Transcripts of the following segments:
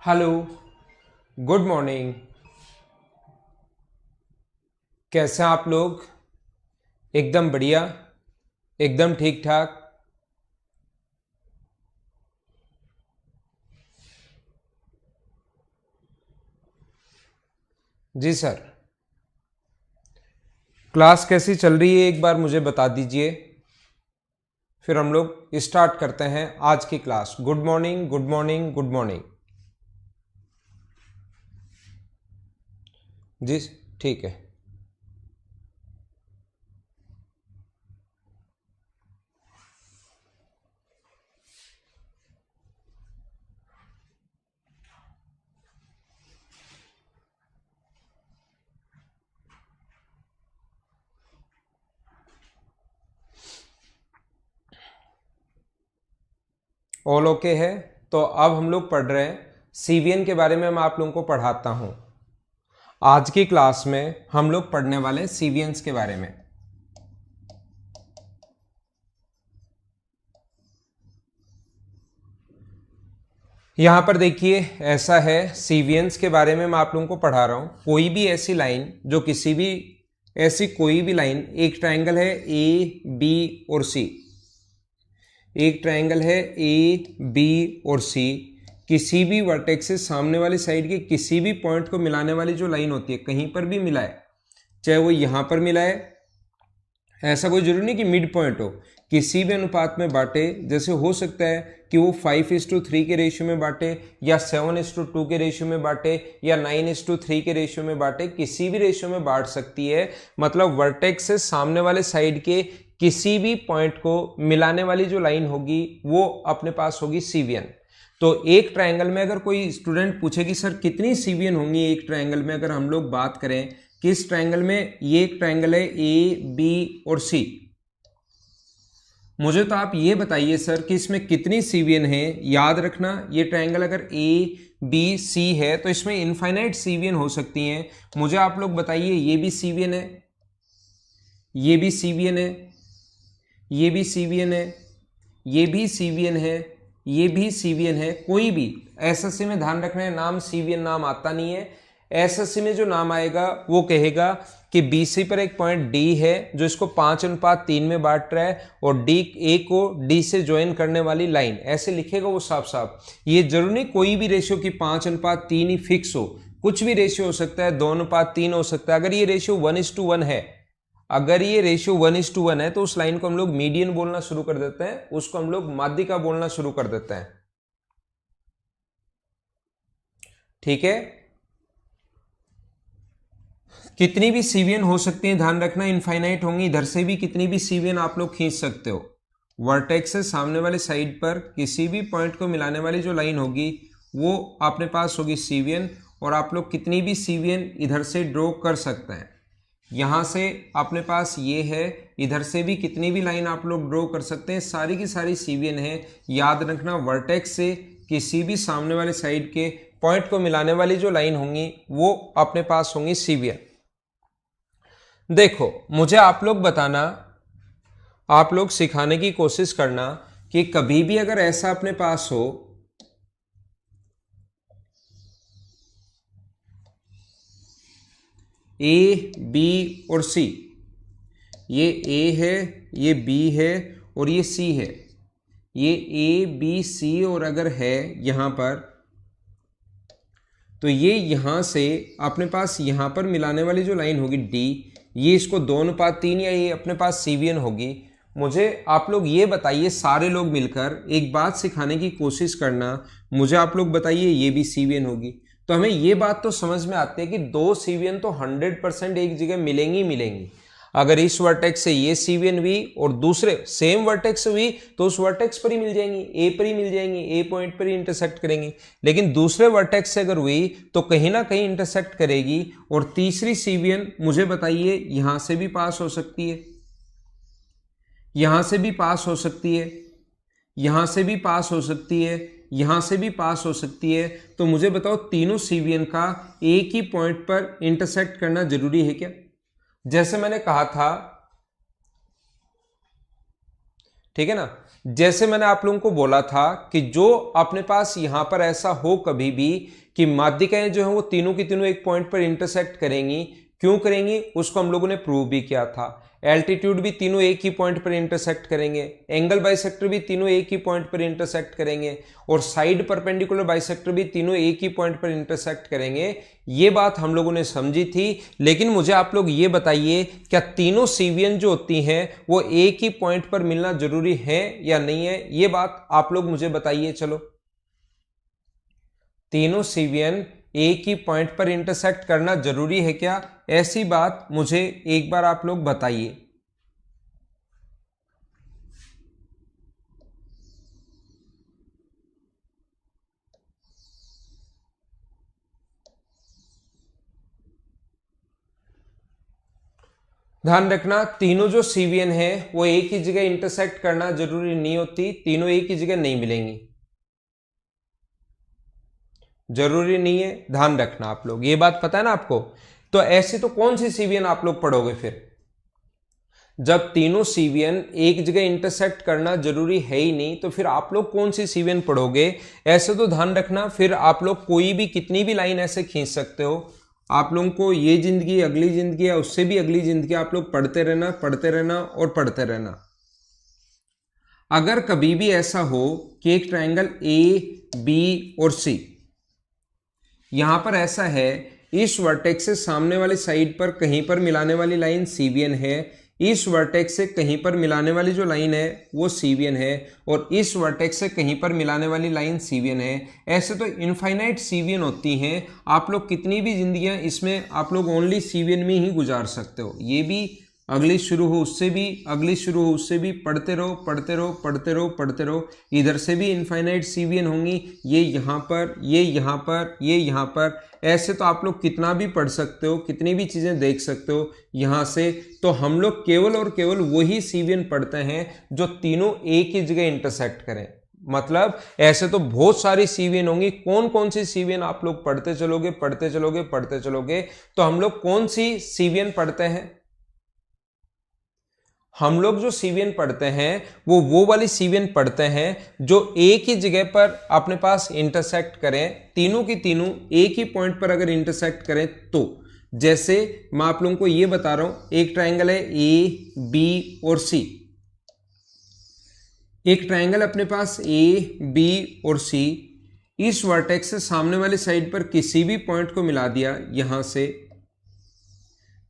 Hello. Good morning. कैसे हैं आप लोग? एकदम बढ़िया, एकदम ठीक ठाक। जी सर। क्लास कैसी चल रही है एक बार मुझे बता दीजिए, फिर हम लोग स्टार्ट करते हैं आज की class. Good morning, good morning, good morning. जी ठीक है। ऑल ओके है। तो अब हम लोग पढ़ रहे हैं सीवीएन के बारे में। मैं आप लोगों को पढ़ाता हूं। आज की क्लास में हम लोग पढ़ने वाले हैं सीवीएन्स के बारे में। यहां पर देखिए, ऐसा है सीवीएन्स के बारे में मैं आप लोगों को पढ़ा रहा हूं। कोई भी ऐसी लाइन जो किसी भी ऐसी कोई भी लाइन, एक ट्रायंगल है ए बी और सी, एक ट्रायंगल है ए बी और सी, किसी भी वर्टेक्स से सामने वाली साइड के किसी भी पॉइंट को मिलाने वाली जो लाइन होती है, कहीं पर भी मिलाए, चाहे वो यहां पर मिलाए, ऐसा कोई जरूरी नहीं कि मिड पॉइंट हो, किसी भी अनुपात में बांटे। जैसे हो सकता है कि वो 5:3 के रेशियो में बांटे, या 7:2 के रेशियो में बांटे, या 9:3 के रेशियो में बांटे, किसी भी रेशियो में बांट सकती है। मतलब वर्टेक्स से सामने वाले साइड के किसी भी पॉइंट को मिलाने वाली जो लाइन होगी वो अपने पास होगी सीवीएन। तो एक ट्रायंगल में अगर कोई स्टूडेंट पूछे कि सर कितनी सीवीएन होंगी एक ट्रायंगल में, अगर हम लोग बात करें किस ट्रायंगल में, ये एक ट्रायंगल है ए बी और सी, मुझे तो आप ये बताइए सर कि इसमें कितनी सीवीएन है। याद रखना, ये ट्रायंगल अगर ए बी सी है तो इसमें इनफाइनाइट सीवीएन हो सकती हैं। मुझे आप लोग बताइए, ये भी सीवीएन है, ये भी सीवीएन है, ये भी सीवीएन है, ये भी सीवीएन है, ये भी सीवीएन है। कोई भी एसएससी में ध्यान रखना है, नाम सीवीएन नाम आता नहीं है। एसएससी में जो नाम आएगा वो कहेगा कि बीसी पर एक पॉइंट डी है जो इसको 5:3 में बांट रहा है, और डी ए को डी से ज्वाइन करने वाली लाइन, ऐसे लिखेगा वो साफ साफ। ये जरूरी नहीं कोई भी रेशियो की 5:3 ही फिक्स हो, कुछ भी रेशियो हो सकता है, 2:3 हो सकता है। अगर ये रेशियो 1:1 है, अगर ये रेशियो 1:1 है, तो उस लाइन को हम लोग मीडियन बोलना शुरू कर देते हैं, उसको हम लोग माध्यिका बोलना शुरू कर देते हैं। ठीक है। कितनी भी सीवीएन हो सकती है, ध्यान रखना इनफाइनाइट होंगी। इधर से भी कितनी भी सीवीएन आप लोग खींच सकते हो। वर्टेक्स से सामने वाले साइड पर किसी भी पॉइंट को मिलाने वाली जो लाइन होगी वो अपने पास होगी सीवीएन, और आप लोग कितनी भी सीवीएन इधर से ड्रॉ कर सकते हैं। यहां से अपने पास ये है, इधर से भी कितनी भी लाइन आप लोग ड्रॉ कर सकते हैं, सारी की सारी सीवीएन है। याद रखना, वर्टेक्स से किसी भी सामने वाले साइड के पॉइंट को मिलाने वाली जो लाइन होंगी वो अपने पास होंगी सीवीएन। देखो, मुझे आप लोग बताना, आप लोग सिखाने की कोशिश करना कि कभी भी अगर ऐसा अपने पास हो, ए बी और सी, ये ए है, ये बी है और ये सी है, ये ए बी सी, और अगर है यहां पर, तो ये यहां से अपने पास यहां पर मिलाने वाली जो लाइन होगी डी, ये इसको 2:3 या ये अपने पास सीवीएन होगी। मुझे आप लोग ये बताइए, सारे लोग मिलकर एक बात सिखाने की कोशिश करना, मुझे आप लोग बताइए ये भी सीवीएन होगी। तो हमें ये बात तो समझ में आती है कि दो सीवीएन तो 100% एक जगह मिलेंगी ही मिलेंगी। अगर इस वर्टेक्स से ये सीवीएन हुई और दूसरे सेम वर्टेक्स हुई तो उस वर्टेक्स पर ही मिल जाएंगी, ए पर ही मिल जाएंगी, ए पॉइंट पर ही इंटरसेक्ट करेंगी। लेकिन दूसरे वर्टेक्स से अगर हुई तो कहीं ना कहीं इंटरसेक्ट करेगी। और तीसरी सीवीएन मुझे बताइए, यहां से भी पास हो सकती है, यहां से भी पास हो सकती है, यहां से भी पास हो सकती है, यहां से भी पास हो सकती है। तो मुझे बताओ, तीनों सीवीएन का एक ही पॉइंट पर इंटरसेक्ट करना जरूरी है क्या? जैसे मैंने कहा था, ठीक है ना। जैसे मैंने आप लोगों को बोला था कि जो अपने पास यहां पर ऐसा हो कभी भी कि माध्यिकाएं जो है वो तीनों की तीनों एक पॉइंट पर इंटरसेक्ट करेंगी, क्यों करेंगी उसको हम लोगों ने प्रूव भी किया था। एल्टीट्यूड भी तीनों एक ही पॉइंट पर इंटरसेक्ट करेंगे, एंगल बाइसेक्टर भी तीनों एक ही पॉइंट पर इंटरसेक्ट करेंगे, और साइड परपेंडिकुलर बाइसेक्टर भी तीनों एक ही पॉइंट पर इंटरसेक्ट करेंगे। ये बात हम लोगों ने समझी थी। लेकिन मुझे आप लोग ये बताइए, क्या तीनों सीवियन जो होती हैं वो एक ही पॉइंट पर मिलना जरूरी है या नहीं है? ये बात आप लोग मुझे बताइए। चलो, तीनों सीवियन एक ही पॉइंट पर इंटरसेक्ट करना जरूरी है क्या? ऐसी बात मुझे एक बार आप लोग बताइए। ध्यान रखना, तीनों जो सीवियन है वो एक ही जगह इंटरसेक्ट करना जरूरी नहीं होती, तीनों एक ही जगह नहीं मिलेंगी, जरूरी नहीं है। ध्यान रखना आप लोग, ये बात पता है ना आपको। तो ऐसे तो कौन सी सीवियन आप लोग पढ़ोगे फिर? जब तीनों सीवियन एक जगह इंटरसेक्ट करना जरूरी है ही नहीं, तो फिर आप लोग कौन सी सीवियन पढ़ोगे? ऐसे तो ध्यान रखना, फिर आप लोग कोई भी कितनी भी लाइन ऐसे खींच सकते हो। आप लोगों को ये जिंदगी, अगली जिंदगी या उससे भी अगली जिंदगी आप लोग पढ़ते रहना, पढ़ते रहना और पढ़ते रहना। अगर कभी भी ऐसा हो कि एक ट्रायंगल ए, बी और सी, यहां पर ऐसा है, इस वर्टेक्स से सामने वाली साइड पर कहीं पर मिलाने वाली लाइन सीवियन है, इस वर्टेक्स से कहीं पर मिलाने वाली जो लाइन है वो सीवियन है, और इस वर्टेक्स से कहीं पर मिलाने वाली लाइन सीवियन है। ऐसे तो इनफाइनाइट सीवियन होती हैं। आप लोग कितनी भी जिंदगियां इसमें आप लोग ओनली सीवियन में ही गुजार सकते हो। ये भी अगली शुरू हो उससे भी, अगली शुरू हो उससे भी, पढ़ते रहो पढ़ते रहो पढ़ते रहो पढ़ते रहो। इधर से भी इनफाइनाइट सीवियन होंगी, ये यहाँ पर, ये यहाँ पर, ये यहाँ पर। ऐसे तो आप लोग कितना भी पढ़ सकते हो, कितनी भी चीजें देख सकते हो यहाँ से। तो हम लोग केवल और केवल वही सीवियन पढ़ते हैं जो तीनों एक ही जगह इंटरसेक्ट करें। मतलब ऐसे तो बहुत सारी सीवियन होंगी, कौन कौन सी सीवियन आप लोग पढ़ते चलोगे, पढ़ते चलोगे, पढ़ते चलोगे। तो हम लोग कौन सी सीवियन पढ़ते हैं? हम लोग जो सीवियन पढ़ते हैं वो वाली सीवियन पढ़ते हैं जो एक ही जगह पर अपने पास इंटरसेक्ट करें, तीनों की तीनों एक ही पॉइंट पर अगर इंटरसेक्ट करें तो। जैसे मैं आप लोगों को ये बता रहा हूं, एक ट्रायंगल है ए, बी और सी। एक ट्रायंगल अपने पास ए, बी और सी, इस वर्टेक्स से सामने वाली साइड पर किसी भी पॉइंट को मिला दिया यहां से,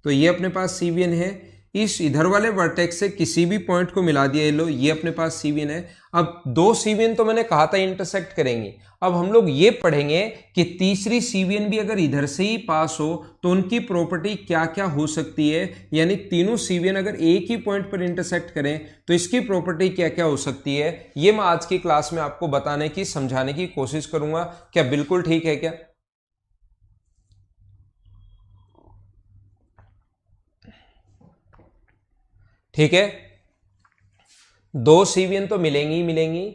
तो ये अपने पास सीवियन है। इस इधर वाले वर्टेक्स से किसी भी पॉइंट को मिला दिया, ये लो, ये अपने पास सीवियन है। अब दो सीवियन तो मैंने कहा था इंटरसेक्ट करेंगे। अब हम लोग ये पढ़ेंगे कि तीसरी सीवियन भी अगर इधर से ही पास हो तो उनकी प्रॉपर्टी क्या क्या हो सकती है। यानी तीनों सीवियन अगर एक ही पॉइंट पर इंटरसेक्ट करें तो इसकी प्रॉपर्टी क्या क्या हो सकती है, ये मैं आज की क्लास में आपको बताने की, समझाने की कोशिश करूंगा। क्या बिल्कुल ठीक है क्या? ठीक है, दो सीवियन तो मिलेंगी ही मिलेंगी,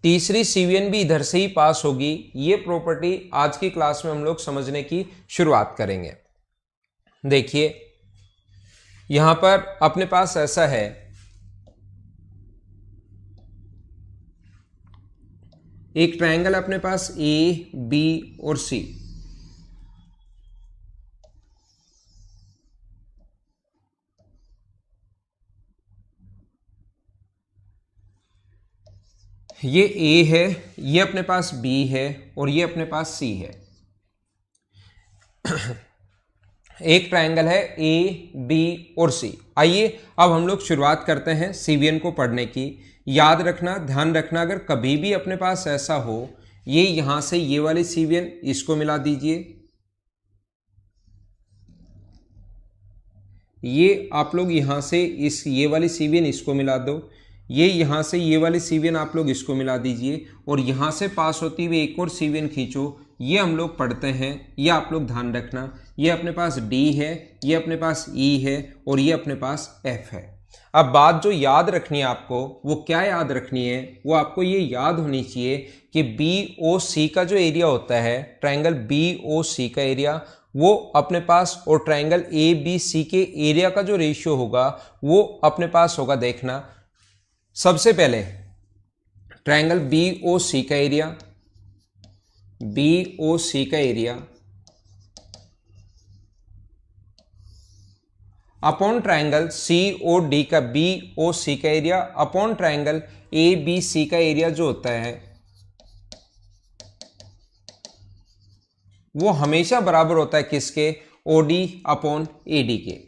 तीसरी सीवियन भी इधर से ही पास होगी। ये प्रॉपर्टी आज की क्लास में हम लोग समझने की शुरुआत करेंगे। देखिए यहां पर अपने पास ऐसा है, एक ट्रायंगल अपने पास ए, बी और सी। ये ए है, ये अपने पास बी है और ये अपने पास सी है। एक ट्रायंगल है ए, बी और सी। आइए अब हम लोग शुरुआत करते हैं सीवियन को पढ़ने की। याद रखना, ध्यान रखना, अगर कभी भी अपने पास ऐसा हो, ये यहां से ये वाली सीवियन इसको मिला दीजिए, ये आप लोग यहां से इस ये वाली सीवियन इसको मिला दो, ये यहां से ये वाली सीवियन आप लोग इसको मिला दीजिए, और यहां से पास होती हुई एक और सीवियन खींचो। ये हम लोग पढ़ते हैं, ये आप लोग ध्यान रखना, ये अपने पास डी है, ये अपने पास ई है और ये अपने पास एफ है। अब बात जो याद रखनी है आपको, वो क्या याद रखनी है? वो आपको ये याद होनी चाहिए कि बी ओ सी का जो एरिया होता है, ट्रायंगल बी ओ सी का एरिया, वो अपने पास, और ट्रायंगल ए बी सी के एरिया का जो रेशियो होगा वो अपने पास होगा। देखना सबसे पहले ट्रायंगल बी ओ सी का एरिया, बी ओ सी का area upon triangle C O D का बी ओ सी का area upon triangle A B C का एरिया जो होता है वो हमेशा बराबर होता है किसके, ओडी अपॉन एडी के।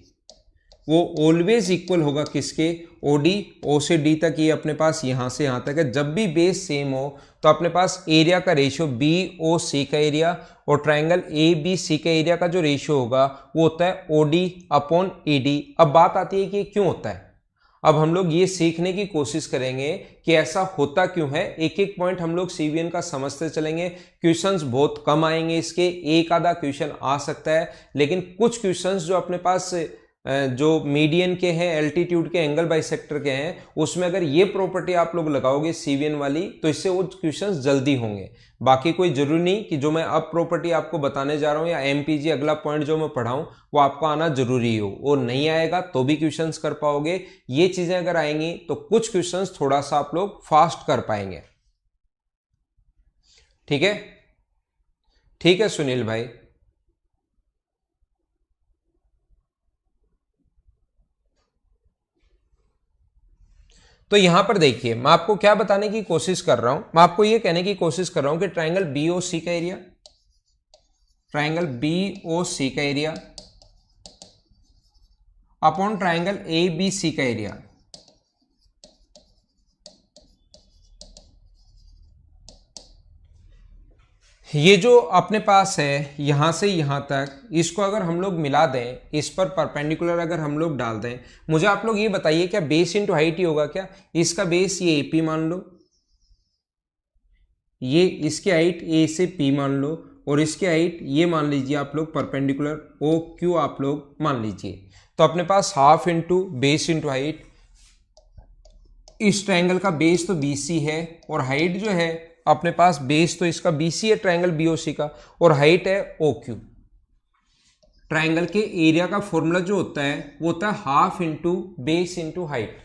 वो ऑलवेज इक्वल होगा किसके, ओडी, ओ से डी तक, ये अपने पास यहां से यहां तक है। जब भी बेस सेम हो तो अपने पास एरिया का रेशियो बी ओ सी का एरिया और ट्रायंगल ए बी सी का एरिया का जो रेशियो होगा वो होता है ओडी अपॉन एडी। अब बात आती है कि क्यों होता है। अब हम लोग ये सीखने की कोशिश करेंगे कि ऐसा होता क्यों है। एक एक पॉइंट हम लोग सीवीएन का समझते चलेंगे। क्वेश्चंस बहुत कम आएंगे इसके, एक आधा क्वेश्चन आ सकता है, लेकिन कुछ क्वेश्चंस जो अपने पास जो मीडियन के हैं, एल्टीट्यूड के, एंगल बाइसेक्टर के हैं, उसमें अगर ये प्रॉपर्टी आप लोग लगाओगे सीवीएन वाली तो इससे वो क्वेश्चंस जल्दी होंगे। बाकी कोई जरूरी नहीं कि जो मैं अब प्रॉपर्टी आपको बताने जा रहा हूं या एमपीजी अगला पॉइंट जो मैं पढ़ाऊं वो आपको आना जरूरी हो, और नहीं आएगा तो भी क्वेश्चंस कर पाओगे। ये चीजें अगर आएंगी तो कुछ क्वेश्चंस थोड़ा सा आप लोग फास्ट कर पाएंगे। ठीक है, ठीक है सुनील भाई। तो यहां पर देखिए मैं आपको क्या बताने की कोशिश कर रहा हूं, मैं आपको यह कहने की कोशिश कर रहा हूं कि ट्रायंगल बीओसी का एरिया, ट्रायंगल बीओसी का area upon triangle A B C का एरिया, ये जो अपने पास है यहां से यहां तक, इसको अगर हम लोग मिला दें, इस पर परपेंडिकुलर अगर हम लोग डाल दें, मुझे आप लोग ये बताइए क्या बेस इंटू हाइट ही होगा क्या। इसका बेस ये एपी मान लो, ये इसकी हाइट ए से पी मान लो, और इसकी हाइट ये मान लीजिए आप लोग परपेंडिकुलर ओ क्यू आप लोग मान लीजिए। तो अपने पास half into base into height, इस ट्रायंगल का बेस तो बीसी है और हाइट जो है अपने पास, बेस तो इसका बीसी है ट्रायंगल बीओसी का और हाइट है ओ क्यू। ट्रायंगल के एरिया का फॉर्मूला जो होता है वो होता है half into base into height.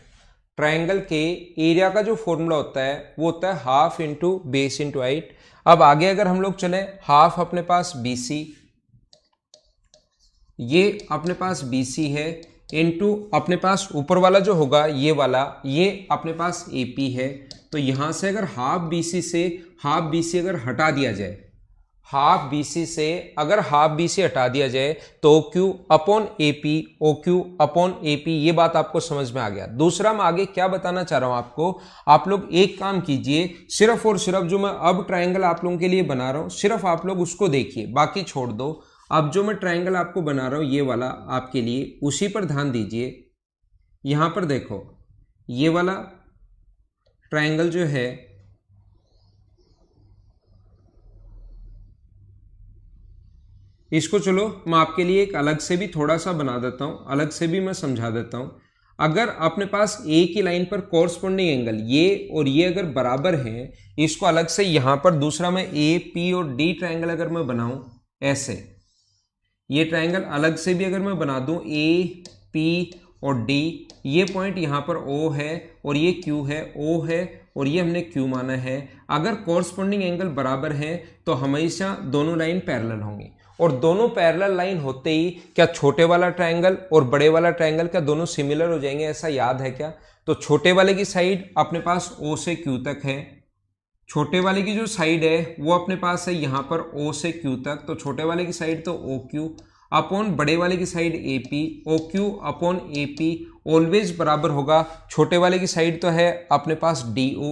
Triangle के एरिया का जो फॉर्मूला होता है वो होता है half into base into height. अब आगे अगर हम लोग चले, हाफ अपने पास बीसी, ये अपने पास बीसी है, इनटू अपने पास ऊपर वाला जो होगा ये वाला, ये अपने पास एपी है। तो यहां से अगर हाफ बीसी से हाफ बीसी अगर हटा दिया जाए, हाफ बीसी से अगर हाफ बीसी हटा दिया जाए तो O Q upon AP, O Q upon AP, ये बात आपको समझ में आ गया। दूसरा मैं आगे क्या बताना चाह रहा हूं आपको, आप लोग एक काम कीजिए, सिर्फ और सिर्फ जो मैं अब ट्रायंगल आप लोगों के लिए बना रहा हूं सिर्फ आप लोग उसको देखिए, बाकी छोड़ दो। अब जो मैं ट्रायंगल आपको बना रहा हूं ये वाला आपके लिए, उसी पर ध्यान दीजिए। यहां पर देखो ये वाला ट्रायंगल जो है इसको चलो मैं आपके लिए एक अलग से भी थोड़ा सा बना देता हूं, अलग से भी मैं समझा देता हूं। अगर अपने पास ए की लाइन पर कॉरस्पॉन्डिंग एंगल ये और ये अगर बराबर हैं, इसको अलग से यहां पर दूसरा मैं ए पी और डी ट्रायंगल अगर मैं बनाऊं ऐसे, ये ट्रायंगल अलग से भी अगर मैं बना दूं ए पी और डी, ये पॉइंट यहां पर ओ है और ये क्यू है, ओ है और ये हमने क्यू माना है। अगर कॉरस्पॉन्डिंग एंगल बराबर है तो हमेशा दोनों लाइन पैरेलल होंगी, और दोनों पैरेलल लाइन होते ही क्या छोटे वाला ट्रायंगल और बड़े वाला ट्रायंगल क्या दोनों सिमिलर हो जाएंगे, ऐसा याद है क्या। तो छोटे वाले की साइड अपने पास ओ से क्यू तक है, छोटे वाले की जो साइड है वो अपने पास है यहां पर ओ से क्यू तक, तो छोटे वाले की साइड तो ओ क्यू अपॉन बड़े वाले की side A P, O Q upon A P always बराबर होगा। छोटे वाले की साइड तो है अपने पास डी ओ,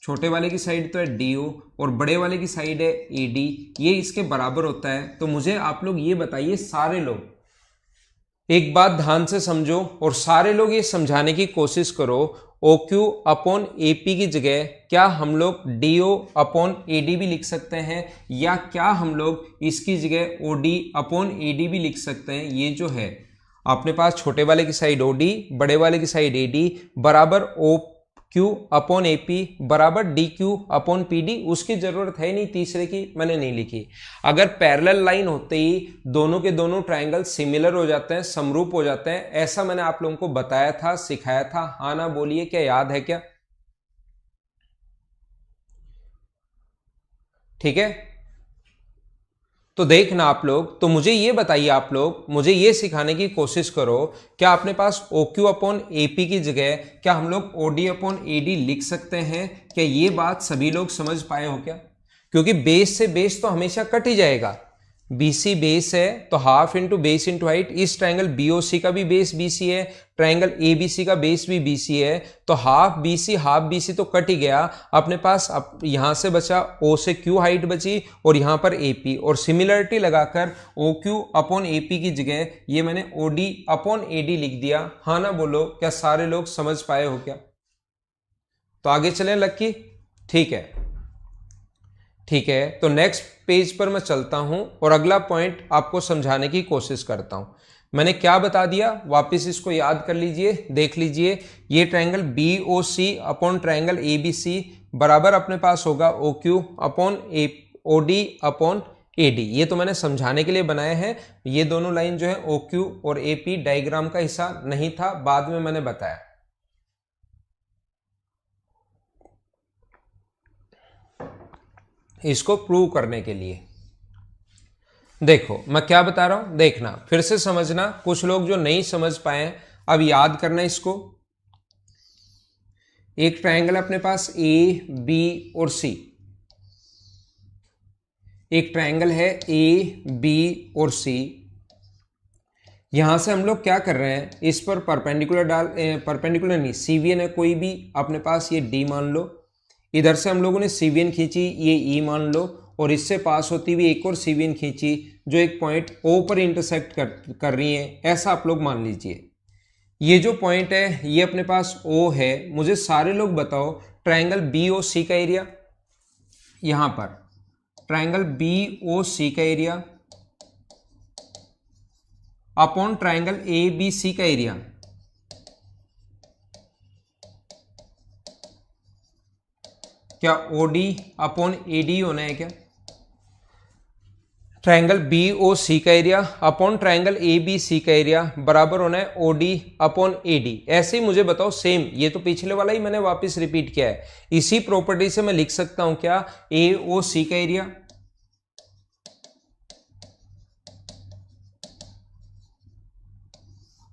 छोटे वाले की साइड तो है डी ओ और बड़े वाले की साइड है ए डी, ये इसके बराबर होता है। तो मुझे आप लोग ये बताइए, सारे लोग एक बात ध्यान से समझो और सारे लोग ये समझाने की कोशिश करो, O Q upon A P की जगह क्या हम लोग D O upon A D भी लिख सकते हैं, या क्या हम लोग इसकी जगह O D upon A D भी लिख सकते हैं। ये जो है अपने पास छोटे वाले की साइड ओ डी, बड़े वाले की साइड ए डी बराबर ओ Q अपॉन AP बराबर DQ अपॉन PD। उसकी जरूरत है नहीं, तीसरे की मैंने नहीं लिखी। अगर पैरेलल लाइन होते ही दोनों के दोनों ट्रायंगल सिमिलर हो जाते हैं, समरूप हो जाते हैं, ऐसा मैंने आप लोगों को बताया था, सिखाया था। हाँ ना बोलिए, क्या याद है क्या? ठीक है, तो देखना आप लोग, तो मुझे ये बताइए, आप लोग मुझे ये सिखाने की कोशिश करो, क्या अपने पास OQ अपॉन AP की जगह क्या हम लोग OD अपॉन AD लिख सकते हैं? क्या ये बात सभी लोग समझ पाए हो क्या? क्योंकि बेस से बेस तो हमेशा कट ही जाएगा। BC बेस है तो half into base into height. इस ट्रायंगल BOC का भी बेस BC है, ट्रायंगल ABC का बेस भी BC है, तो हाफ BC तो कट ही गया। अपने पास यहां से बचा O से Q हाइट बची और यहां पर AP, और सिमिलरिटी लगाकर OQ अपॉन AP की जगह ये मैंने OD अपॉन AD लिख दिया। हाँ ना बोलो, क्या सारे लोग समझ पाए हो क्या? तो आगे चलें लक्की? ठीक है, ठीक है, तो नेक्स्ट पेज पर मैं चलता हूं और अगला पॉइंट आपको समझाने की कोशिश करता हूं। मैंने क्या बता दिया, वापस इसको याद कर लीजिए, देख लीजिए। ये triangle BOC upon triangle ABC बराबर अपने पास होगा OQ upon OD upon AD। ये तो मैंने समझाने के लिए बनाए हैं। ये दोनों लाइन जो है OQ और AP डायग्राम का हिस्सा नहीं था, बाद में मैंने बताया। इसको प्रूव करने के लिए देखो मैं क्या बता रहा हूं, देखना फिर से समझना। कुछ लोग जो नहीं समझ पाए अब याद करना इसको। एक ट्रायंगल अपने पास AB और C, एक ट्रायंगल है AB और C। यहां से हम लोग क्या कर रहे हैं, इस पर परपेंडिकुलर नहीं, CVN है कोई भी अपने पास, ये D मान लो। इधर से हम लोगों ने CVN खींची, ये E मान लो, और इससे पास होती हुई एक और CVN खींची जो एक पॉइंट O पर इंटरसेक्ट कर रही है, ऐसा आप लोग मान लीजिए। ये जो पॉइंट है ये अपने पास O है। मुझे सारे लोग बताओ ट्रायंगल BOC का एरिया, यहां पर ट्रायंगल BOC का एरिया अपॉन ट्रायंगल ABC का एरिया, क्या OD अपॉन AD होना है क्या? ट्रायंगल BOC का एरिया अपॉन ट्रायंगल ABC का एरिया बराबर होना है OD अपॉन AD। ऐसे ही मुझे बताओ सेम, ये तो पिछले वाला ही मैंने वापस रिपीट किया है। इसी प्रॉपर्टी से मैं लिख सकता हूं क्या, AOC का एरिया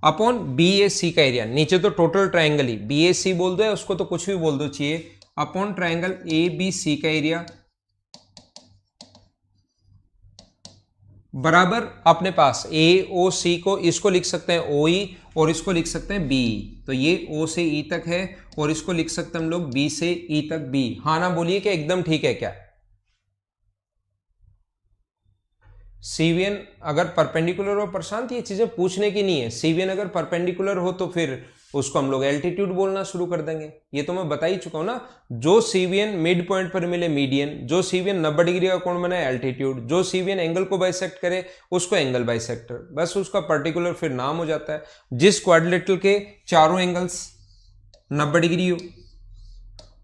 अपॉन BAC का एरिया। नीचे तो टोटल ट्रायंगल ही BAC बोल दो या उसको तो कुछ भी बोल दो चाहिए, अपॉन ट्रायंगल ABC का एरिया बराबर अपने पास AOC को, इसको लिख सकते हैं OE और इसको लिख सकते हैं BE। तो ये O से E तक है और इसको लिख सकते हैं हम लोग B से E तक B। हाँ ना बोलिए, क्या एकदम ठीक है क्या? CVN अगर परपेंडिकुलर हो, प्रशांत ये चीजें पूछने की नहीं है। CVN अगर परपेंडिकुलर हो तो फिर उसको हम लोग एल्टीट्यूड बोलना शुरू कर देंगे। ये तो मैं बता ही चुका हूं ना। जो CVN मिड पॉइंट पर मिले मीडियन, जो CVN 90 डिग्री का कोण बनाए एल्टीट्यूड, जो CVN एंगल को बाइसेक्ट करे उसको एंगल बाइसेक्टर, बस उसका पर्टिकुलर फिर नाम हो जाता है। जिस क्वाड्रिलेटरल के चारों एंगल्स 90 डिग्री हो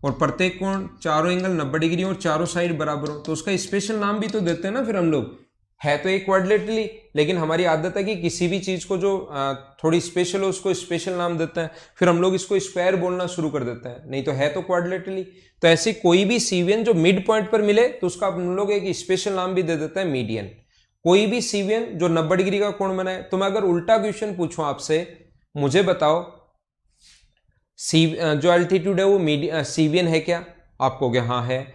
और प्रत्येक कोण चारों एंगल 90 डिग्री और चारों साइड बराबर हो, तो उसका स्पेशल नाम भी तो देते हैं ना फिर हम लोग। है तो एक क्वाड्रिलेटरली, लेकिन हमारी आदत है कि किसी भी चीज को जो थोड़ी स्पेशल हो उसको स्पेशल नाम देते हैं, फिर हम लोग इसको स्क्वायर बोलना शुरू कर देते हैं, नहीं तो है तो क्वाड्रिलेटरली। तो ऐसे कोई भी CVN जो मिड पॉइंट पर मिले तो उसका हम लोग एक स्पेशल नाम भी दे देते हैं, मीडियन। कोई भी CVN जो 90 डिग्री का कोण बनाए, तो मैं अगर उल्टा क्वेश्चन पूछूं आपसे, मुझे बताओ जो एल्टीट्यूड है वो CVN है क्या? आप कहोगे हाँ है।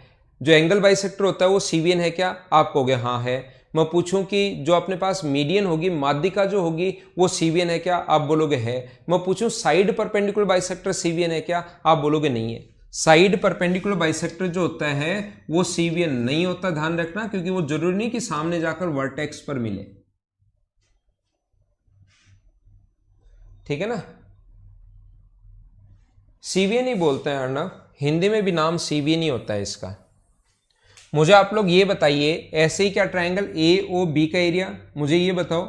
जो एंगल बाइसेक्टर होता है वो CVN है क्या? आप कहोगे हाँ है। मैं पूछूं कि जो अपने पास मीडियन होगी, माध्यिका जो होगी, वो CVN है क्या? आप बोलोगे है। मैं पूछूं साइड परपेंडिकुलर बाइसेक्टर CVN है क्या? आप बोलोगे नहीं है। साइड परपेंडिकुलर बाइसेक्टर जो होता है वो CVN नहीं होता, ध्यान रखना, क्योंकि वो जरूरी नहीं कि सामने जाकर वर्टेक्स पर मिले। ठीक है ना? CVN ही बोलते हैं अर्णव, हिंदी में भी नाम CVN ही होता है इसका। मुझे आप लोग ये बताइए, ऐसे ही क्या ट्रायंगल AOB का एरिया, मुझे ये बताओ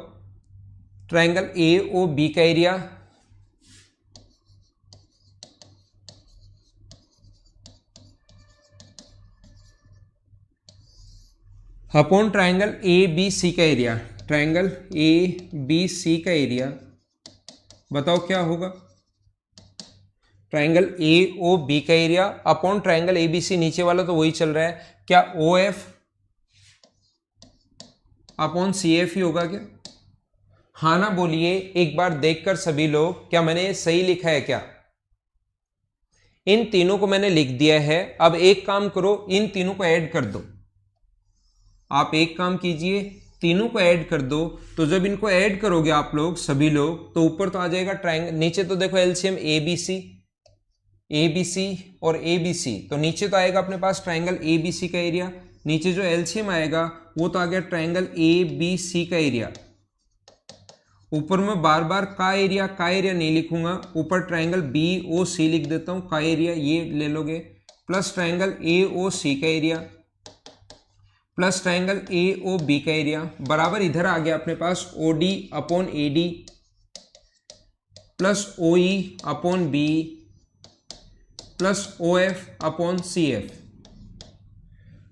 ट्रायंगल AOB का area upon triangle A B C का area, triangle A B C का एरिया बताओ क्या होगा। ट्राइंगल ए ओ बी का area upon triangle A B C, नीचे वाला तो वही चल रहा है, क्या O F upon C F ही होगा क्या? हाँ ना बोलिए एक बार देखकर सभी लोग, क्या मैंने ये सही लिखा है क्या? इन तीनों को मैंने लिख दिया है। अब एक काम करो, इन तीनों को ऐड कर दो। आप एक काम कीजिए, तीनों को ऐड कर दो। तो जब इनको ऐड करोगे आप लोग सभी लोग, तो ऊपर तो आ जाएगा ट्राइंगल, नीचे तो देखो एलसीएम ए बी सी और ए बी सी, तो नीचे तो आएगा अपने पास ट्राइंगल ए बी सी का एरिया, नीचे जो एलसीएम आएगा वो तो आ गया ट्राइंगल ए बी सी का एरिया। ऊपर में बार बार का एरिया नहीं लिखूंगा, ऊपर ट्राइंगल बी ओ सी लिख देता हूं, का एरिया ये ले लोगे, plus triangle A O C का area plus triangle A O B का एरिया बराबर इधर आ गया अपने पास O D upon A D plus O E upon B plus O F upon C F.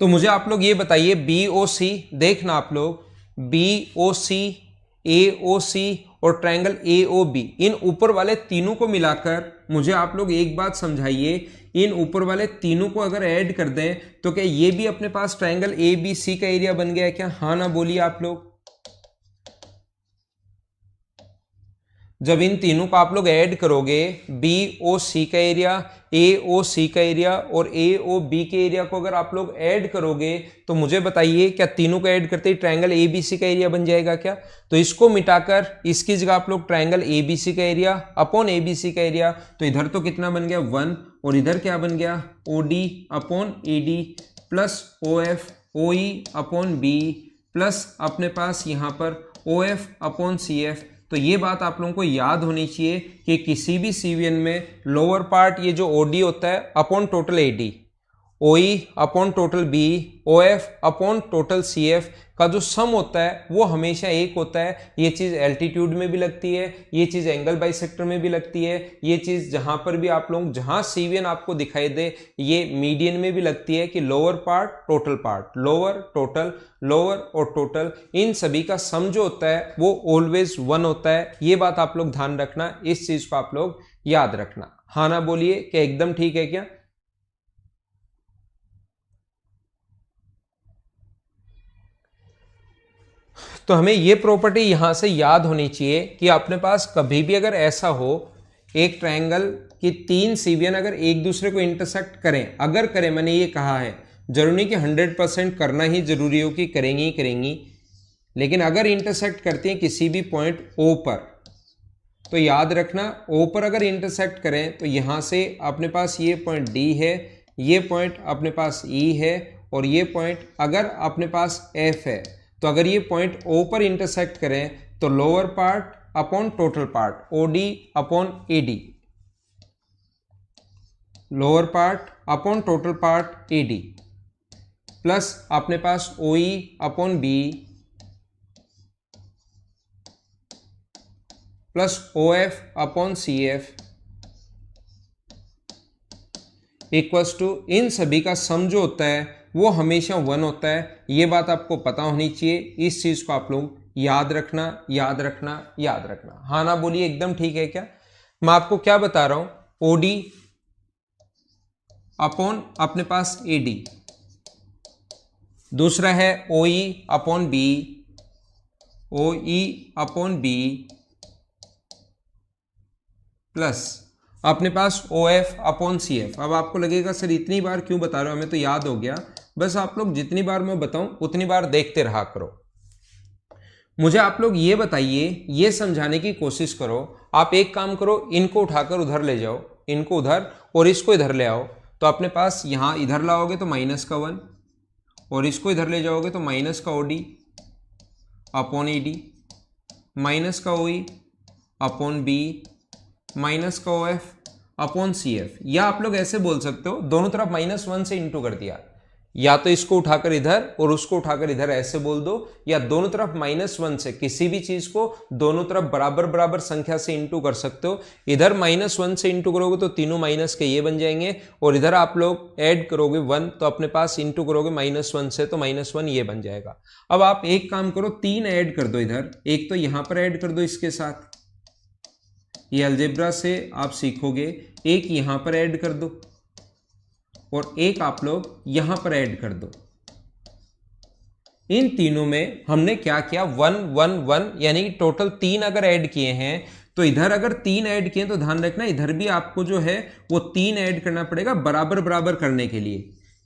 तो मुझे आप लोग ये बताइए बी ओ सी, देखना आप लोग बी ओ सी, ए ओ सी और ट्राइंगल ए ओ बी, इन ऊपर वाले तीनों को मिलाकर मुझे आप लोग एक बात समझाइए, इन ऊपर वाले तीनों को अगर ऐड कर दें तो क्या ये भी अपने पास ट्राइंगल ए बी सी का एरिया बन गया है क्या? हाँ ना बोलिए आप लोग। जब इन तीनों को आप लोग ऐड करोगे, बी ओ सी का एरिया, ए ओ सी का एरिया और ए ओ बी के एरिया को अगर आप लोग ऐड करोगे तो मुझे बताइए क्या तीनों को ऐड करते ही ट्राइंगल ए बी सी का एरिया बन जाएगा क्या? तो इसको मिटाकर इसकी जगह आप लोग ट्राइंगल ए बी सी का area upon A B C का एरिया, तो इधर तो कितना बन गया 1 और इधर क्या बन गया O D upon A D plus O F O E upon B plus अपने पास यहाँ पर O F upon C F. तो ये बात आप लोगों को याद होनी चाहिए कि किसी भी सीवीएन में लोअर पार्ट ये जो ओडी होता है upon total AD, OE upon total B, O F upon total C F का जो सम होता है वो हमेशा एक होता है। ये चीज़ एल्टीट्यूड में भी लगती है, ये चीज़ एंगल बाइसेक्टर में भी लगती है, ये चीज़ जहाँ पर भी आप लोग जहाँ सीवीएन आपको दिखाई दे ये मीडियन में भी लगती है कि lower part total part, lower total, lower और टोटल, इन सभी का सम जो होता है वो ऑलवेज 1 होता है। ये बात आप लोग ध्यान रखना, इस चीज़ को आप लोग याद रखना। हाँ ना बोलिए क्या एकदम ठीक है क्या? तो हमें ये प्रॉपर्टी यहां से याद होनी चाहिए कि अपने पास कभी भी अगर ऐसा हो एक ट्रायंगल की 3 सीवीएन अगर एक दूसरे को इंटरसेक्ट करें, अगर करें, मैंने ये कहा है जरूरी नहीं कि 100% करना ही जरूरी हो कि करेंगी ही करेंगी, लेकिन अगर इंटरसेक्ट करती हैं किसी भी पॉइंट O पर, तो याद रखना O पर अगर इंटरसेक्ट करें तो यहां से अपने पास ये पॉइंट D है, ये पॉइंट अपने पास E है और ये पॉइंट अगर अपने पास F है, तो अगर ये पॉइंट O पर इंटरसेक्ट करें तो lower part upon total part OD upon AD, lower part upon total part AD plus अपने पास OE upon B plus OF upon CF equals to, इन सभी का सम जो होता है वो हमेशा 1 होता है। ये बात आपको पता होनी चाहिए, इस चीज को आप लोग याद रखना, याद रखना, याद रखना। हाँ ना बोलिए एकदम ठीक है क्या? मैं आपको क्या बता रहा हूं, OD अपॉन अपने पास AD, दूसरा है OE upon B, OE upon B plus अपने पास OF अपॉन CF। अब आपको लगेगा सर इतनी बार क्यों बता रहे हो, हमें तो याद हो गया। बस आप लोग जितनी बार मैं बताऊं उतनी बार देखते रहा करो। मुझे आप लोग ये बताइए, ये समझाने की कोशिश करो। आप एक काम करो, इनको उठाकर उधर ले जाओ, इनको उधर और इसको इधर ले आओ, तो अपने पास यहां इधर लाओगे तो -1 और इसको इधर ले जाओगे तो माइनस का OD अपॉन AD माइनस का OE अपॉन B माइनस का OF अपॉन CF। या आप लोग ऐसे बोल सकते हो, दोनों तरफ -1 से इंटू कर दिया, या तो इसको उठाकर इधर और उसको उठाकर इधर ऐसे बोल दो, या दोनों तरफ -1 से किसी भी चीज को दोनों तरफ बराबर बराबर संख्या से इंटू कर सकते हो। इधर -1 से इंटू करोगे तो तीनों माइनस के ये बन जाएंगे, और इधर आप लोग ऐड करोगे 1 तो अपने पास इंटू करोगे -1 से तो -1 ये बन जाएगा। अब आप एक काम करो, 3 ऐड कर दो इधर, एक तो यहां पर ऐड कर दो इसके साथ, ये अलजेब्रा से आप सीखोगे, एक यहां पर ऐड कर दो और एक आप लोग यहां पर ऐड कर दो। इन तीनों में हमने क्या किया, 1 1 1, यानी कि टोटल 3 अगर ऐड किए हैं तो इधर अगर 3 ऐड किए तो ध्यान रखना इधर भी आपको जो है वो 3 ऐड करना पड़ेगा बराबर बराबर करने के लिए।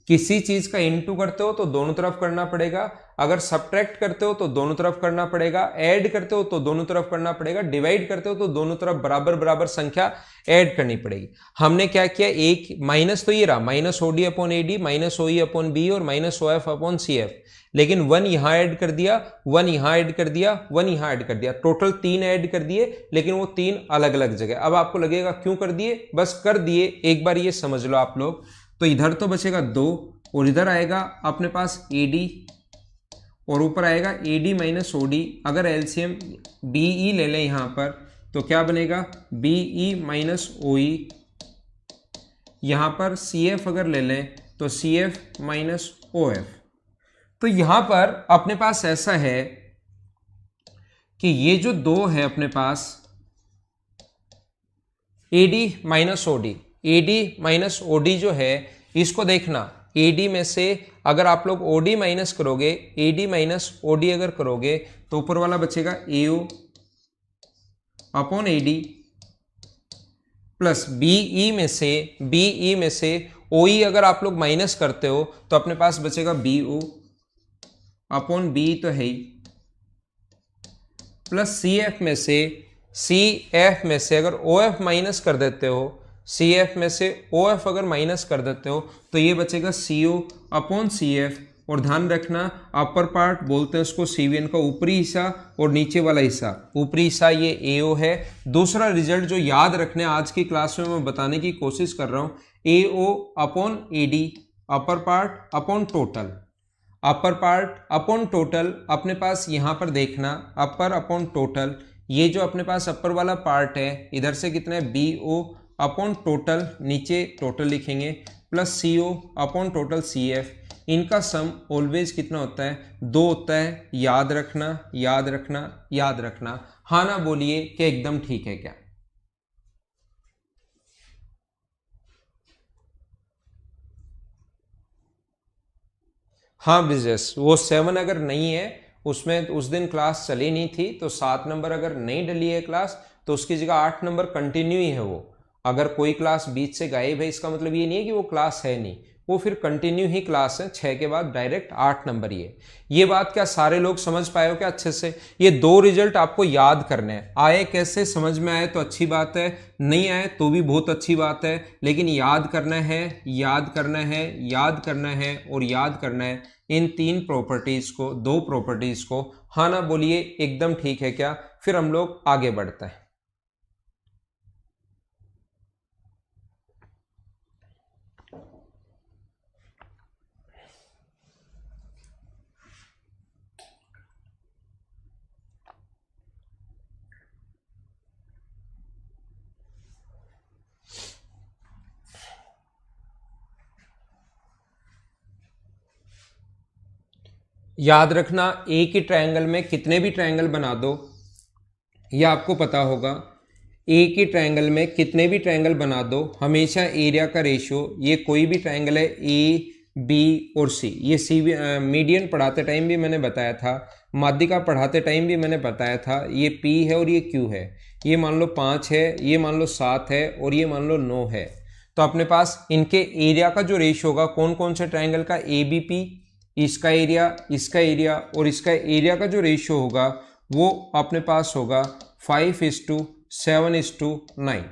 किसी चीज का इनटू करते हो तो दोनों तरफ करना पड़ेगा, अगर सब्ट्रैक्ट करते हो तो दोनों तरफ करना पड़ेगा, ऐड करते हो तो दोनों तरफ करना पड़ेगा, डिवाइड करते हो तो दोनों तरफ बराबर बराबर संख्या ऐड करनी पड़ेगी। हमने क्या किया, एक माइनस तो ये रहा -OD upon AD, -OE upon B और -OF अपॉन CF, लेकिन 1 यहां ऐड कर दिया, 1 यहां ऐड कर दिया, 1 यहां ऐड कर दिया, टोटल 3 ऐड कर दिए, लेकिन वो 3 अलग अलग जगह। अब आपको लगेगा क्यों कर दिए, बस कर दिए, एक बार ये समझ लो आप लोग। तो इधर तो बचेगा 2 और इधर आएगा अपने पास AD और ऊपर आएगा AD - OD। अगर LCM BE ले लें यहां पर तो क्या बनेगा, BE - OE। यहां पर CF अगर ले लें तो CF - OF। तो यहां पर अपने पास ऐसा है कि ये जो 2 है अपने पास AD - OD, AD - OD जो है इसको देखना, AD में से अगर आप लोग OD माइनस करोगे, AD - OD अगर करोगे तो ऊपर वाला बचेगा AO upon AD plus BE में से OE अगर आप लोग माइनस करते हो तो अपने पास बचेगा BO अपॉन BE तो है ही, प्लस CF में से अगर OF माइनस कर देते हो, CF में से OF अगर माइनस कर देते हो तो ये बचेगा CO अपॉन CF। और ध्यान रखना अपर पार्ट बोलते हैं उसको CVN का ऊपरी हिस्सा और नीचे वाला हिस्सा, ऊपरी हिस्सा ये AO है। दूसरा रिजल्ट जो याद रखने आज की क्लास में मैं बताने की कोशिश कर रहा हूं, AO upon AD, upper part upon total, upper part upon total. अपने पास यहां पर देखना अपर अपॉन टोटल, ये जो अपने पास अपर वाला पार्ट है इधर से कितना है BO अपॉन टोटल, नीचे टोटल लिखेंगे, plus CO upon total CF। इनका सम ऑलवेज कितना होता है, 2 होता है। याद रखना याद रखना याद रखना। हाँ ना बोलिए कि एकदम ठीक है क्या। हाँ ब्रिजेश, वो 7 अगर नहीं है उसमें उस दिन क्लास चली नहीं थी, तो 7 नंबर अगर नहीं डली है क्लास तो उसकी जगह 8 नंबर कंटिन्यू ही है। वो अगर कोई क्लास बीच से गायब है इसका मतलब ये नहीं है कि वो क्लास है नहीं, वो फिर कंटिन्यू ही क्लास है, 6 के बाद डायरेक्ट 8 नंबर ही है। ये बात क्या सारे लोग समझ पाए हो क्या अच्छे से। ये 2 रिजल्ट आपको याद करने हैं, आए कैसे समझ में आए तो अच्छी बात है, नहीं आए तो भी बहुत अच्छी बात है, लेकिन याद करना है याद करना है याद करना है और याद करना है इन 3 प्रॉपर्टीज को, 2 प्रॉपर्टीज को। हाँ ना बोलिए एकदम ठीक है क्या। फिर हम लोग आगे बढ़ते हैं। याद रखना एक ही ट्रायंगल में कितने भी ट्रायंगल बना दो, यह आपको पता होगा। एक ही ट्रायंगल में कितने भी ट्रायंगल बना दो, हमेशा एरिया का रेशियो, ये कोई भी ट्रायंगल है A, B और C, ये मीडियन पढ़ाते टाइम भी मैंने बताया था, माध्यिका पढ़ाते टाइम भी मैंने बताया था। ये P है और ये Q है, ये मान लो 5 है, ये मान लो 7 है और ये मान लो 9 है। तो अपने पास इनके एरिया का जो रेशियो होगा, कौन कौन से ट्रायंगल का, ABP, इसका एरिया और इसका एरिया का जो रेशियो होगा वो अपने पास होगा 5:7:9।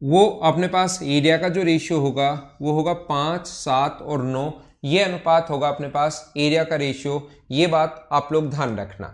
वो अपने पास एरिया का जो रेशियो होगा वो होगा 5, 7 और 9, ये अनुपात होगा अपने पास एरिया का रेशियो। ये बात आप लोग ध्यान रखना।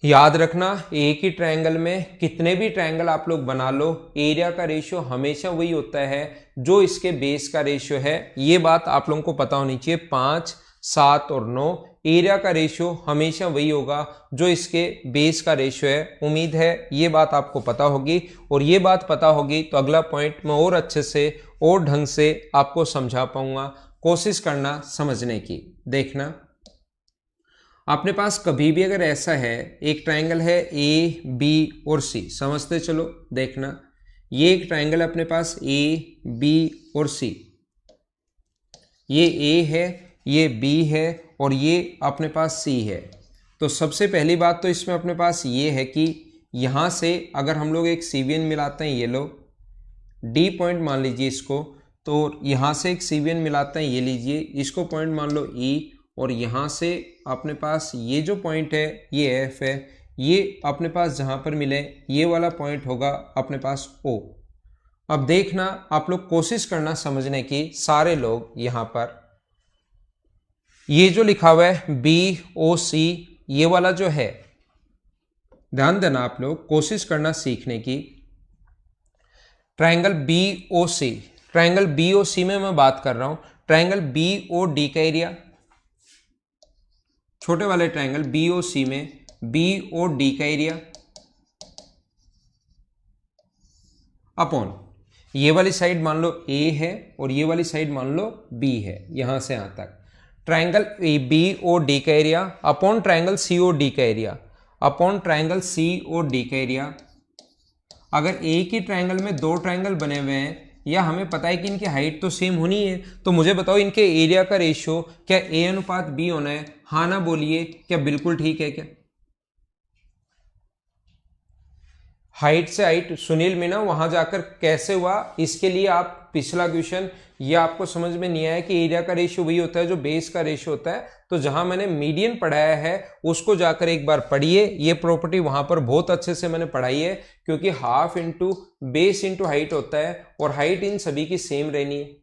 याद रखना, एक ही ट्रायंगल में कितने भी ट्रायंगल आप लोग बना लो, एरिया का रेशियो हमेशा वही होता है जो इसके बेस का रेशियो है। ये बात आप लोगों को पता होनी चाहिए। 5, 7 और 9 एरिया का रेशियो हमेशा वही होगा जो इसके बेस का रेशियो है। उम्मीद है ये बात आपको पता होगी, और ये बात पता होगी तो अगला पॉइंट मैं और अच्छे से और ढंग से आपको समझा पाऊंगा। कोशिश करना समझने की। देखना, अपने पास कभी भी अगर ऐसा है, एक ट्रायंगल है ए बी और सी, समझते चलो। देखना, ये एक ट्रायंगल अपने पास ए बी और सी, ये ए है, ये बी है और ये अपने पास सी है। तो सबसे पहली बात तो इसमें अपने पास ये है कि यहाँ से अगर हम लोग एक सीवियन मिलाते हैं, ये लो डी पॉइंट मान लीजिए इसको, तो यहाँ से एक सीवियन मिलाते हैं, ये लीजिए, इसको पॉइंट मान लो ई, और यहाँ से अपने पास ये जो पॉइंट है ये एफ है, ये अपने पास जहाँ पर मिले ये वाला पॉइंट होगा अपने पास ओ। अब देखना, आप लोग कोशिश करना समझने की, सारे लोग यहाँ पर ये जो लिखा हुआ है बी ओ सी, ये वाला जो है, ध्यान देना आप लोग, कोशिश करना सीखने की। ट्रायंगल बी ओ सी, ट्रायंगल बी ओ सी में मैं बात कर रहा हूं। ट्रायंगल बी ओ डी का एरिया, छोटे वाले ट्रायंगल बी ओ सी में बी ओ डी का एरिया अपॉन ये वाली साइड मान लो ए है और ये वाली साइड मान लो बी है, यहां से यहां तक। ट्रायंगल बी ओ डी का area upon triangle C O D का area upon triangle C O D का एरिया। अगर एक ही ट्रायंगल में दो ट्रायंगल बने हुए हैं, या हमें पता है कि इनकी हाइट तो सेम होनी है, तो मुझे बताओ इनके एरिया का रेशियो क्या ए अनुपात बी होना है? हाँ ना बोलिए, क्या बिल्कुल ठीक है क्या? हाइट से हाइट सुनील मीना वहां जाकर कैसे हुआ, इसके लिए आप पिछला क्वेश्चन, ये आपको समझ में नहीं आया कि एरिया का रेशियो वही होता है जो बेस का रेशियो होता है, तो जहां मैंने मीडियन पढ़ाया है उसको जाकर एक बार पढ़िए। ये प्रॉपर्टी वहां पर बहुत अच्छे से मैंने पढ़ाई है, क्योंकि half into base into height होता है, और हाइट इन सभी की सेम रहनी है।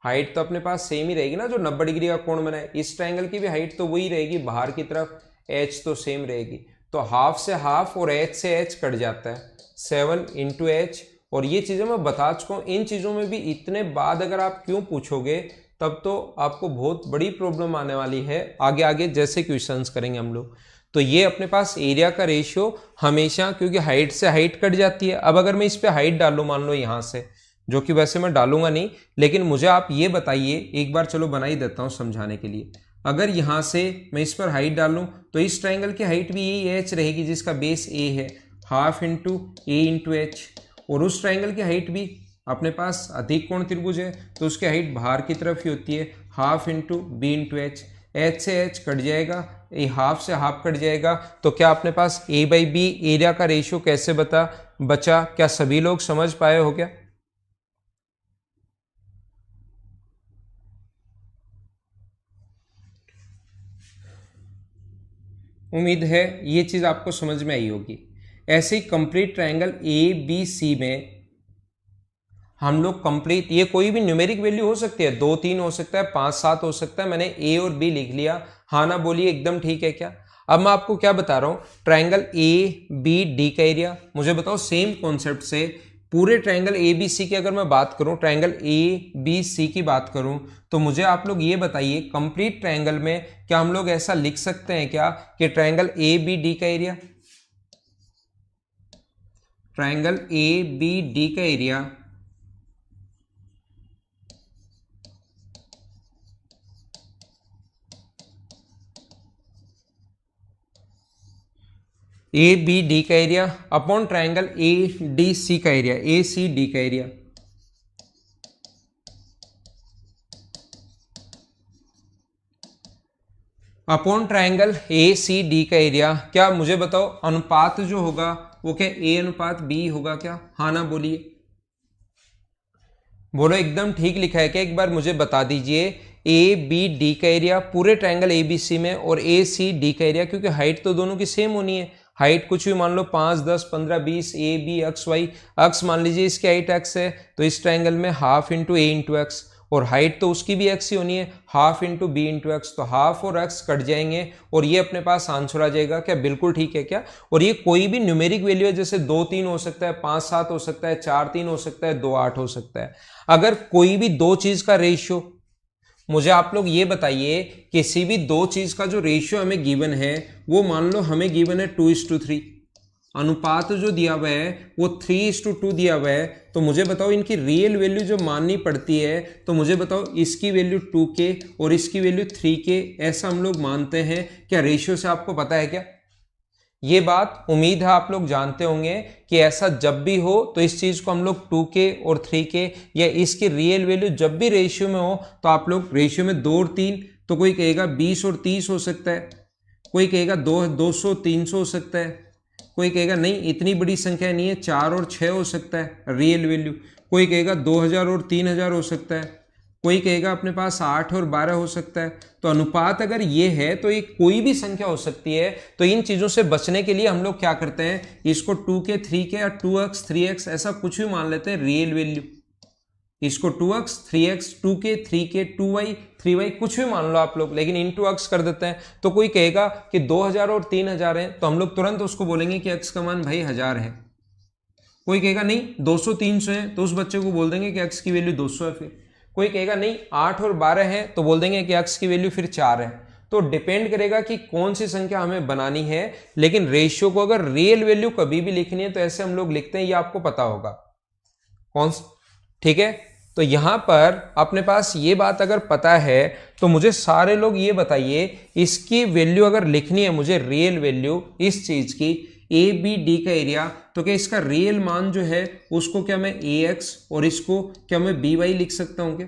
हाइट तो अपने पास सेम ही रहेगी ना, जो 90 डिग्री का कोण बना है, इस ट्रायंगल की भी हाइट तो वही रहेगी, बाहर की तरफ एच तो सेम रहेगी। तो हाफ से हाफ और एच से एच कट जाता है, 7 इंटू एच। और ये चीजें मैं बता चुका हूं, इन चीजों में भी इतने बाद अगर आप क्यों पूछोगे, तब तो आपको बहुत बड़ी प्रॉब्लम आने वाली है आगे आगे जैसे क्वेश्चंस करेंगे हम लोग। तो ये अपने पास एरिया का रेशियो हमेशा, क्योंकि हाइट से हाइट कट जाती है। अब अगर मैं इस पे हाइट डालूं, मान लो यहां से, जो कि वैसे मैं डालूंगा नहीं, लेकिन मुझे आप ये बताइए एक बार, चलो बना ही देता हूं समझाने के लिए। अगर यहां से मैं इस पर हाइट डालूं तो इस ट्रायंगल की हाइट भी यही एच रहेगी जिसका बेस ए है, half into A into H. और उस ट्रायंगल की हाइट भी अपने पास अधिक कोण त्रिभुज है तो उसकी हाइट बाहर की तरफ ही होती है, half into B into H. H से एच कट जाएगा, ए हाफ से हाफ कट जाएगा, तो क्या अपने पास ए बाई बी एरिया का रेशियो कैसे बचा? क्या सभी लोग समझ पाए हो क्या? उम्मीद है ये चीज आपको समझ में आई होगी। ऐसे ही complete triangle A B C में हम लोग कंप्लीट, ये कोई भी न्यूमेरिक वैल्यू हो सकती है, 2, 3 हो सकता है, 5, 7 हो सकता है। मैंने ए और बी लिख लिया, हाँ ना बोलिए, एकदम ठीक है क्या? अब मैं आपको क्या बता रहा हूं, ट्रायंगल ए बी डी का एरिया, मुझे बताओ सेम कॉन्सेप्ट से पूरे ट्रायंगल ए बी सी की अगर मैं बात करूं, ट्रायंगल ए बी सी की बात करूं, तो मुझे आप लोग ये बताइए कंप्लीट ट्रायंगल में क्या हम लोग ऐसा लिख सकते हैं क्या कि ट्रायंगल ए बी डी का area, triangle A B D का एरिया ए बी डी का area upon triangle A D C का एरिया, ए सी डी का area, upon triangle A C D का एरिया। क्या मुझे बताओ अनुपात जो होगा वो क्या ए अनुपात बी होगा क्या? हाँ ना बोलिए, बोलो एकदम ठीक लिखा है क्या? एक बार मुझे बता दीजिए, ए बी डी का एरिया पूरे ट्रायंगल ए बी सी में, और ए सी डी का एरिया, क्योंकि हाइट तो दोनों की सेम होनी है। हाइट कुछ भी मान लो, 5, 10, 15, 20, ए बी एक्स वाई, अक्स मान लीजिए इसकी हाइट एक्स है, तो इस ट्रायंगल में half into A into X, और हाइट तो उसकी भी x ही होनी है, half into B into X, तो हाफ और x कट जाएंगे और ये अपने पास आंसर आ जाएगा। क्या बिल्कुल ठीक है क्या? और ये कोई भी न्यूमेरिक वैल्यू है, जैसे 2 3 हो सकता है, 5 7 हो सकता है, 4 3 हो सकता है, 2 8 हो सकता है। अगर कोई भी दो चीज का रेशियो, मुझे आप लोग ये बताइए, किसी भी दो चीज का जो रेशियो हमें गिवन है, वो मान लो हमें गिवन है 2:3, अनुपात जो दिया हुआ है वो 3:2 दिया हुआ है, तो मुझे बताओ इनकी रियल वैल्यू जो माननी पड़ती है, तो मुझे बताओ इसकी वैल्यू 2k और इसकी वैल्यू 3k, ऐसा हम लोग मानते हैं। क्या रेशियो से आपको पता है क्या? ये बात उम्मीद है आप लोग जानते होंगे कि ऐसा जब भी हो तो इस चीज को हम लोग 2k और 3k या इसकी रियल वैल्यू जब भी रेशियो में हो तो आप लोग रेशियो में 2 और 3, तो कोई कहेगा 20 और 30 हो सकता है, कोई कहेगा 200 300 हो सकता है, कोई कहेगा नहीं इतनी बड़ी संख्या नहीं है, 4 और 6 हो सकता है रियल वैल्यू, कोई कहेगा 2000 और 3000 हो सकता है, कोई कहेगा अपने पास 8 और 12 हो सकता है। तो अनुपात अगर ये है तो ये कोई भी संख्या हो सकती है। तो इन चीजों से बचने के लिए हम लोग क्या करते हैं, इसको 2k 3k या 2x 3x ऐसा कुछ भी मान लेते हैं रियल वैल्यू, इसको 2x 3x 2k 3k 2y 3y कुछ भी मान लो आप लोग, लेकिन इंटू x कर देते हैं। तो कोई कहेगा कि 2000 और 3000 है, तो हम लोग तुरंत उसको बोलेंगे कि x का मान भाई 1000 है। कोई कहेगा नहीं 200 300 है, तो उस बच्चे को बोल देंगे कि x की वैल्यू 200 है। फिर कोई कहेगा नहीं 8 और 12 है, तो बोल देंगे कि x की वैल्यू फिर 4 है। तो डिपेंड करेगा कि कौन सी संख्या हमें बनानी है, लेकिन रेशियो को अगर रियल वैल्यू कभी भी लिखनी है तो ऐसे हम लोग लिखते हैं, ये आपको पता होगा कौन। ठीक है, तो यहां पर अपने पास ये बात अगर पता है तो मुझे सारे लोग ये बताइए, इसकी वैल्यू अगर लिखनी है मुझे रियल वैल्यू इस चीज की ए बी डी का एरिया, तो क्या इसका रियल मान जो है उसको क्या मैं ए एक्स और इसको क्या मैं बी वाई लिख सकता हूं क्या?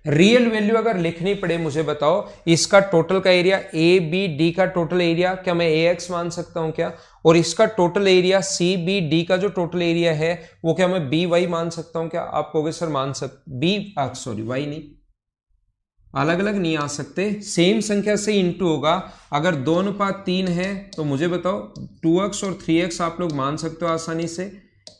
रियल वैल्यू अगर लिखनी पड़े मुझे बताओ, इसका टोटल का एरिया ए बी डी का टोटल एरिया क्या मैं ए एक्स मान सकता हूं क्या? और इसका total area C B D का जो टोटल एरिया है वो क्या मैं बी वाई मान सकता हूं क्या? आप कहोगे सर मान सकते बी सॉरी वाई नहीं, अलग अलग नहीं आ सकते, सेम संख्या से इंटू होगा। अगर 2:3 है तो मुझे बताओ 2x और 3x आप लोग मान सकते हो आसानी से।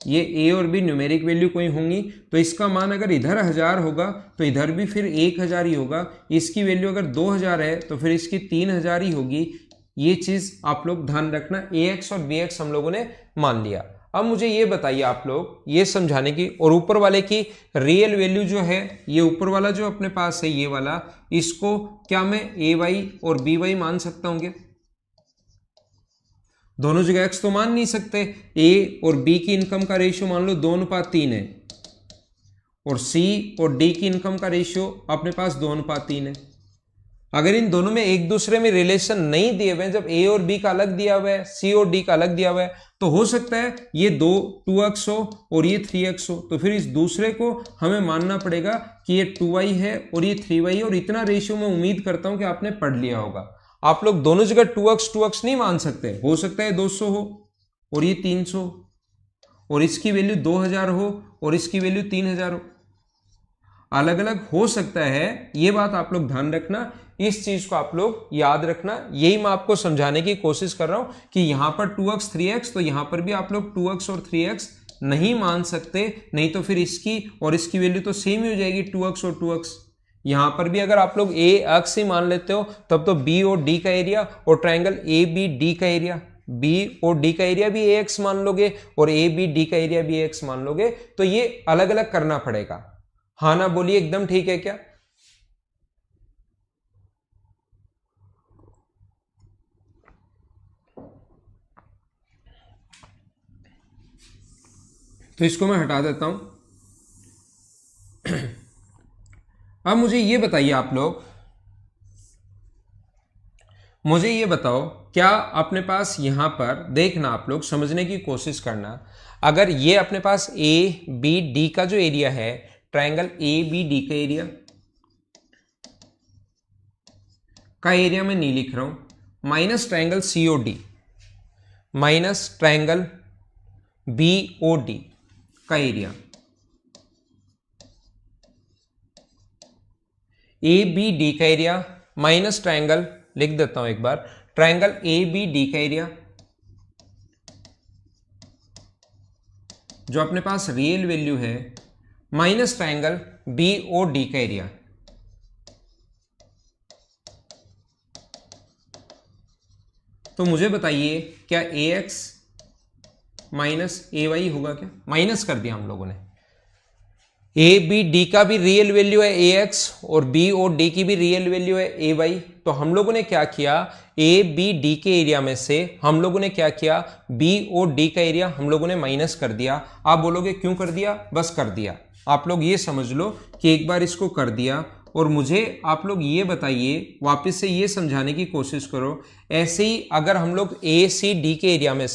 ये a और b न्यूमेरिक वैल्यू कोई होंगी, तो इसका मान अगर इधर 1000 होगा तो इधर भी फिर 1000 ही होगा। इसकी वैल्यू अगर 2000 है तो फिर इसकी 3000 ही होगी। ये चीज आप लोग ध्यान रखना, ax और bx हम लोगों ने मान लिया। अब मुझे ये बताइए आप लोग ये समझाने की, और ऊपर वाले की रियल वैल्यू जो है, ये ऊपर वाला जो अपने पास है ये वाला, इसको क्या मैं ए वाई और बी वाई मान सकता हूँ क्या? दोनों जगह एक्स तो मान नहीं सकते। ए और बी की इनकम का रेशियो मान लो 2:3 है, और सी और डी की इनकम का रेशियो अपने पास 2:3 है। अगर इन दोनों में एक दूसरे में रिलेशन नहीं दिए हुए हैं, जब ए और बी का अलग दिया हुआ है, सी और डी का अलग दिया हुआ है, तो हो सकता है ये 2x हो और ये 3x हो, तो फिर इस दूसरे को हमें मानना पड़ेगा कि ये 2y है और ये 3y, और इतना रेशियो मैं उम्मीद करता हूं कि आपने पढ़ लिया होगा। आप लोग दोनों जगह 2x नहीं मान सकते, हो सकता है 200 हो और ये 300 और इसकी वैल्यू 2000 हो और इसकी वैल्यू 3000 हो, अलग अलग हो सकता है। ये बात आप लोग ध्यान रखना, इस चीज को आप लोग याद रखना। यही मैं आपको समझाने की कोशिश कर रहा हूं कि यहां पर 2x 3x, तो यहां पर भी आप लोग 2x और 3x नहीं मान सकते, नहीं तो फिर इसकी और इसकी वैल्यू तो सेम ही हो जाएगी 2x और 2x। यहां पर भी अगर आप लोग a x ही मान लेते हो तब तो b और d का एरिया और ट्राइंगल a b d का एरिया, b और d का एरिया भी ax मान लोगे और a b d का एरिया भी ax मान लोगे, तो ये अलग अलग करना पड़ेगा। हाँ ना बोलिए, एकदम ठीक है क्या? तो इसको मैं हटा देता हूं। अब मुझे ये बताइए आप लोग, मुझे ये बताओ, क्या अपने पास यहां पर देखना, आप लोग समझने की कोशिश करना, अगर ये अपने पास ए बी डी का जो एरिया है, ट्राइंगल ए बी डी का एरिया मैं नहीं लिख रहा हूं, minus triangle C O D minus triangle B O D का एरिया, ए बी डी का एरिया माइनस ट्राइंगल, लिख देता हूं एक बार, ट्राइंगल ए बी डी का एरिया, जो अपने पास रियल वैल्यू है minus triangle B O D का एरिया। तो मुझे बताइए क्या A X minus A Y होगा क्या? माइनस कर दिया हम लोगों ने। ए बी डी का भी रियल वैल्यू है ए एक्स और बी और डी की भी रियल वैल्यू है ए वाई। तो हम लोगों ने क्या किया, ए बी डी के एरिया में से हम लोगों ने क्या किया, बी और डी का एरिया हम लोगों ने माइनस कर दिया। आप बोलोगे क्यों कर दिया? बस कर दिया। आप लोग ये समझ लो कि एक बार इसको कर दिया और मुझे आप लोग ये बताइए, वापस से ये समझाने की कोशिश करो। ऐसे ही अगर हम लोग ए सी डी के एरिया में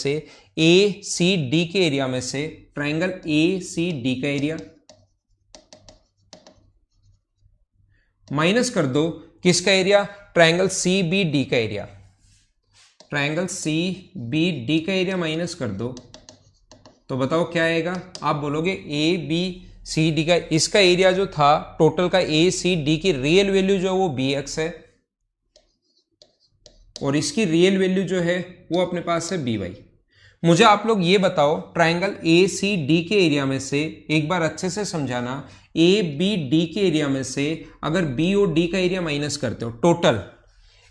से ट्रायंगल ए सी डी का एरिया माइनस कर दो किसका area, triangle C B D का area. Triangle C B D का एरिया माइनस कर दो तो बताओ क्या आएगा? आप बोलोगे ए बी सी डी का, इसका एरिया जो था टोटल का ए सी डी की रियल वैल्यू जो है वो बी एक्स है और इसकी रियल वैल्यू जो है वो अपने पास है बी वाई। मुझे आप लोग ये बताओ, ट्रायंगल ए सी डी के एरिया में से एक बार अच्छे से समझाना, ए बी डी के एरिया में से अगर बी और डी का एरिया माइनस करते हो, टोटल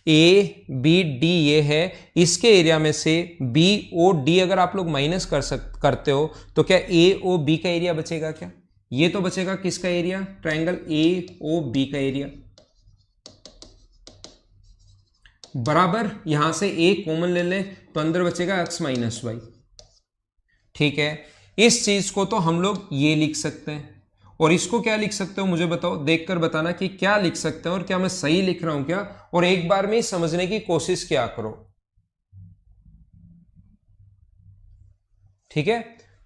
ए बी डी ये है, इसके एरिया में से बी ओ डी अगर आप लोग माइनस करते हो तो क्या ए ओ बी का एरिया बचेगा क्या? ये तो बचेगा किसका area, triangle A O B का एरिया। बराबर यहां से ए कॉमन ले लें तो अंदर बचेगा एक्स माइनस वाई। ठीक है, इस चीज को तो हम लोग ये लिख सकते हैं और इसको क्या लिख सकते हो मुझे बताओ, देखकर बताना कि क्या लिख सकते हैं और क्या मैं सही लिख रहा हूं क्या, और एक बार में समझने की कोशिश क्या करो। ठीक है,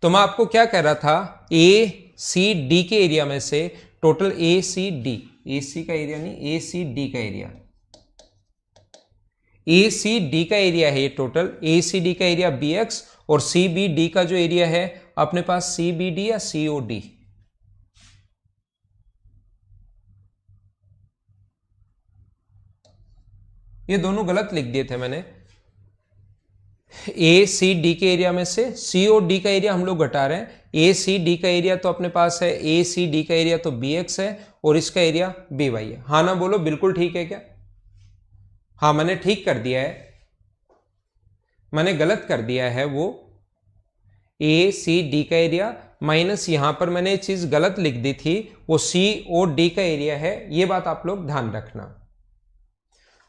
तो मैं आपको क्या कह रहा था, ए सी डी के एरिया में से टोटल ए सी डी, ए सी का एरिया नहीं, ए सी डी का एरिया, ए सी डी का एरिया है ये टोटल, ए सी डी का एरिया बी एक्स और सी बी डी का जो एरिया है अपने पास सी बी डी या सी ओ डी। ये दोनों गलत लिख दिए थे मैंने। ए सी डी के एरिया में से सी ओ डी का एरिया हम लोग घटा रहे हैं। ए सी डी का एरिया तो अपने पास है, ए सी डी का एरिया तो बी एक्स है और इसका एरिया बी वाई है। हाँ ना बोलो, बिल्कुल ठीक है क्या? हाँ मैंने ठीक कर दिया है, मैंने गलत कर दिया है वो ए सी डी का एरिया माइनस यहां पर मैंने ये चीज गलत लिख दी थी, वो सी ओ डी का एरिया है। ये बात आप लोग ध्यान रखना।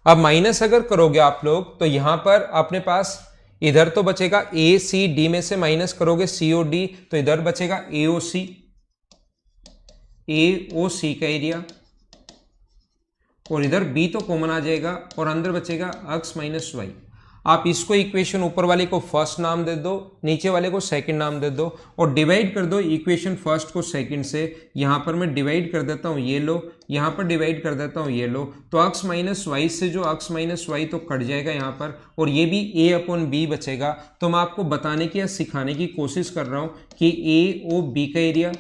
अब माइनस अगर करोगे आप लोग तो यहां पर अपने पास इधर तो बचेगा ए सी डी में से माइनस करोगे सी ओ डी तो इधर बचेगा ए ओ सी का एरिया और इधर बी तो कॉमन आ जाएगा और अंदर बचेगा एक्स माइनस वाई। आप इसको इक्वेशन ऊपर वाले को फर्स्ट नाम दे दो, नीचे वाले को सेकंड नाम दे दो और डिवाइड कर दो इक्वेशन फर्स्ट को सेकंड से। यहां पर मैं डिवाइड कर देता हूं, ये लो, यहां पर डिवाइड कर देता हूं, ये लो, तो एक्स माइनस वाई से जो एक्स माइनस वाई तो कट जाएगा यहां पर और ये भी ए अपॉन बी बचेगा। तो मैं आपको बताने की या सिखाने की कोशिश कर रहा हूं कि ए ओ बी का area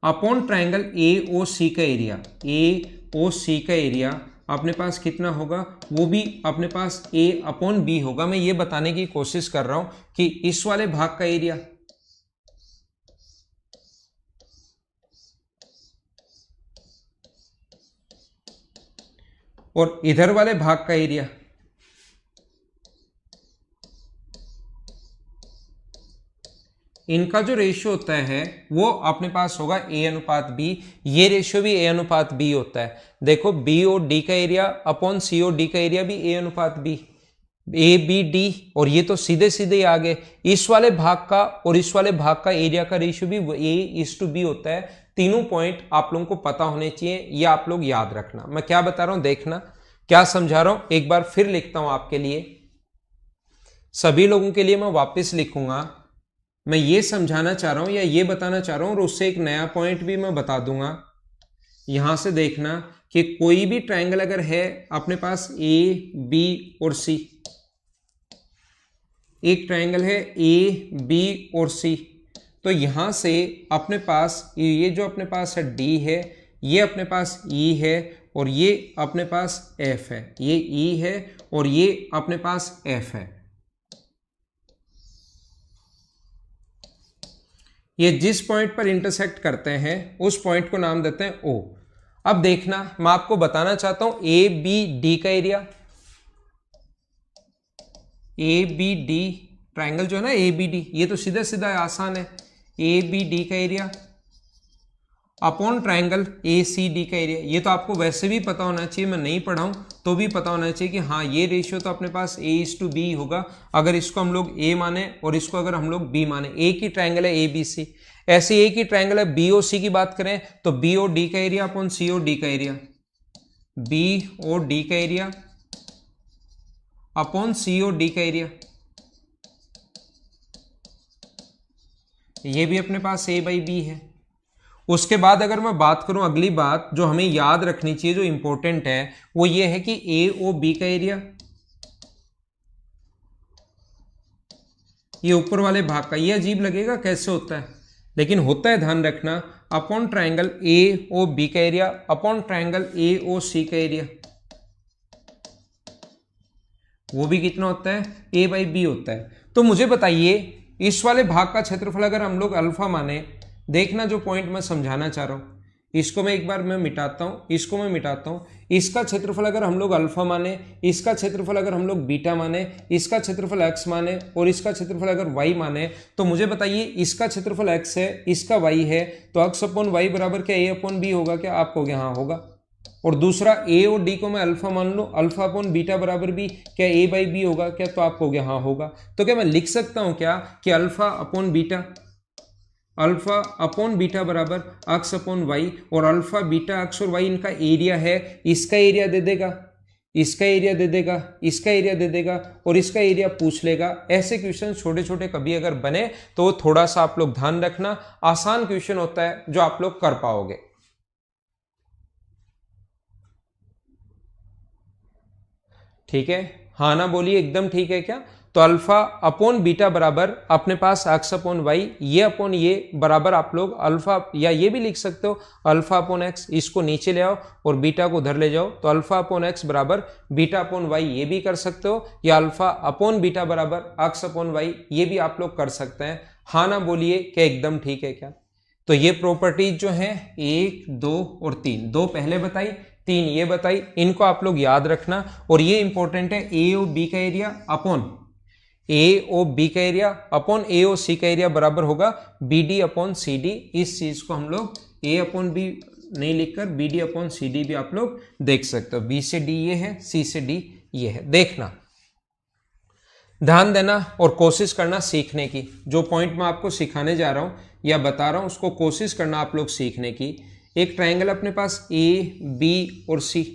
upon triangle A O C का एरिया, ए ओ सी का एरिया अपने पास कितना होगा, वो भी अपने पास ए अपॉन बी होगा। मैं ये बताने की कोशिश कर रहा हूं कि इस वाले भाग का एरिया और इधर वाले भाग का एरिया इनका जो रेशियो होता है वो अपने पास होगा ए अनुपात बी। ये रेशियो भी ए अनुपात बी होता है। देखो बी ओ डी का एरिया अपॉन सी ओ डी का एरिया भी ए अनुपात बी, ए बी डी, और ये तो सीधे सीधे आ गए। इस वाले भाग का और इस वाले भाग का एरिया का रेशियो भी ए इज टू बी होता है। तीनों पॉइंट आप लोगों को पता होने चाहिए, ये आप लोग याद रखना। मैं क्या बता रहा हूं देखना, क्या समझा रहा हूं, एक बार फिर लिखता हूं आपके लिए, सभी लोगों के लिए मैं वापस लिखूंगा। मैं ये समझाना चाह रहा हूं या ये बताना चाह रहा हूं और उससे एक नया पॉइंट भी मैं बता दूंगा। यहां से देखना कि कोई भी ट्रायंगल अगर है अपने पास ए बी और सी, एक ट्रायंगल है ए बी और सी, तो यहां से अपने पास ये जो अपने पास है डी है, ये अपने पास ई है और ये अपने पास एफ है, ये ई है और ये अपने पास एफ है। ये जिस पॉइंट पर इंटरसेक्ट करते हैं उस पॉइंट को नाम देते हैं ओ। अब देखना, मैं आपको बताना चाहता हूं ए बी डी का area, A B D triangle जो है ना ए बी डी, ये तो सीधा सीधा आसान है। ए बी डी का area upon triangle A C D का एरिया, ये तो आपको वैसे भी पता होना चाहिए, मैं नहीं पढ़ाऊं तो भी पता होना चाहिए कि हाँ ये रेशियो तो अपने पास A:B होगा, अगर इसको हम लोग A माने और इसको अगर हम लोग B माने। ए की ट्राइंगल है ABC, ऐसे ए की ट्राइंगल है BOC की बात करें तो BOD का एरिया अपॉन COD का एरिया, BOD का एरिया अपॉन COD का एरिया, ये भी अपने पास A/B है। उसके बाद अगर मैं बात करूं, अगली बात जो हमें याद रखनी चाहिए जो इंपॉर्टेंट है वो ये है कि AOB का एरिया, ये ऊपर वाले भाग का, ये अजीब लगेगा कैसे होता है लेकिन होता है, ध्यान रखना, अपॉन ट्राइंगल AOB का एरिया अपॉन ट्राइंगल AOC का एरिया, वो भी कितना होता है A/B होता है। तो मुझे बताइए इस वाले भाग का क्षेत्रफल अगर हम लोग अल्फा माने, देखना जो पॉइंट मैं समझाना चाह रहा हूं, इसको मैं एक बार मैं मिटाता हूं, इसको मैं मिटाता हूं। इसका क्षेत्रफल अगर हम लोग अल्फा माने, इसका क्षेत्रफल अगर हम लोग बीटा माने, इसका क्षेत्रफल एक्स माने और इसका क्षेत्रफल अगर वाई माने, तो मुझे बताइए इसका क्षेत्रफल एक्स है, इसका वाई है, तो एक्स अपॉन वाई बराबर क्या A/B होगा क्या? आप कहोगे हाँ होगा। और दूसरा ए और डी को मैं अल्फा मान लूं, अल्फा अपॉन बीटा बराबर भी क्या A/B होगा क्या? तो आप कहोगे हाँ होगा। तो क्या मैं लिख सकता हूं क्या कि alpha upon beta, alpha upon beta बराबर एक्स अपॉन वाई, और अल्फा बीटा एक्स और वाई इनका एरिया है, इसका एरिया दे देगा, इसका एरिया दे देगा, इसका एरिया दे देगा और इसका एरिया पूछ लेगा। ऐसे क्वेश्चन छोटे छोटे कभी अगर बने तो थोड़ा सा आप लोग ध्यान रखना, आसान क्वेश्चन होता है जो आप लोग कर पाओगे। ठीक है, हाँ ना बोलिए, एकदम ठीक है क्या? तो अल्फा अपॉन बीटा बराबर अपने पास एक्स अपॉन वाई, ये अपॉन ये बराबर आप लोग अल्फा, या ये भी लिख सकते हो अल्फा अपॉन एक्स, इसको नीचे ले आओ और बीटा को उधर ले जाओ, तो अल्फा अपॉन एक्स बराबर बीटा अपॉन वाई, ये भी कर सकते हो, या अल्फा अपॉन बीटा बराबर एक्स अपॉन वाई, ये भी आप लोग कर सकते हैं। हाँ ना बोलिए, क्या एकदम ठीक है क्या? तो ये प्रॉपर्टीज जो हैं 1, 2 और 3, 2 पहले बताई, 3 ये बताई, इनको आप लोग याद रखना। और ये इंपॉर्टेंट है, AOB का एरिया अपॉन AOB का एरिया अपॉन AOC का एरिया बराबर होगा BD अपॉन CD। इस चीज को हम लोग A अपॉन B नहीं लिखकर BD अपॉन CD भी आप लोग देख सकते हो। B से D ये है, C से D ये है। देखना, ध्यान देना और कोशिश करना सीखने की। जो पॉइंट मैं आपको सिखाने जा रहा हूं या बता रहा हूं उसको कोशिश करना आप लोग सीखने की। एक ट्राइंगल अपने पास AB और C,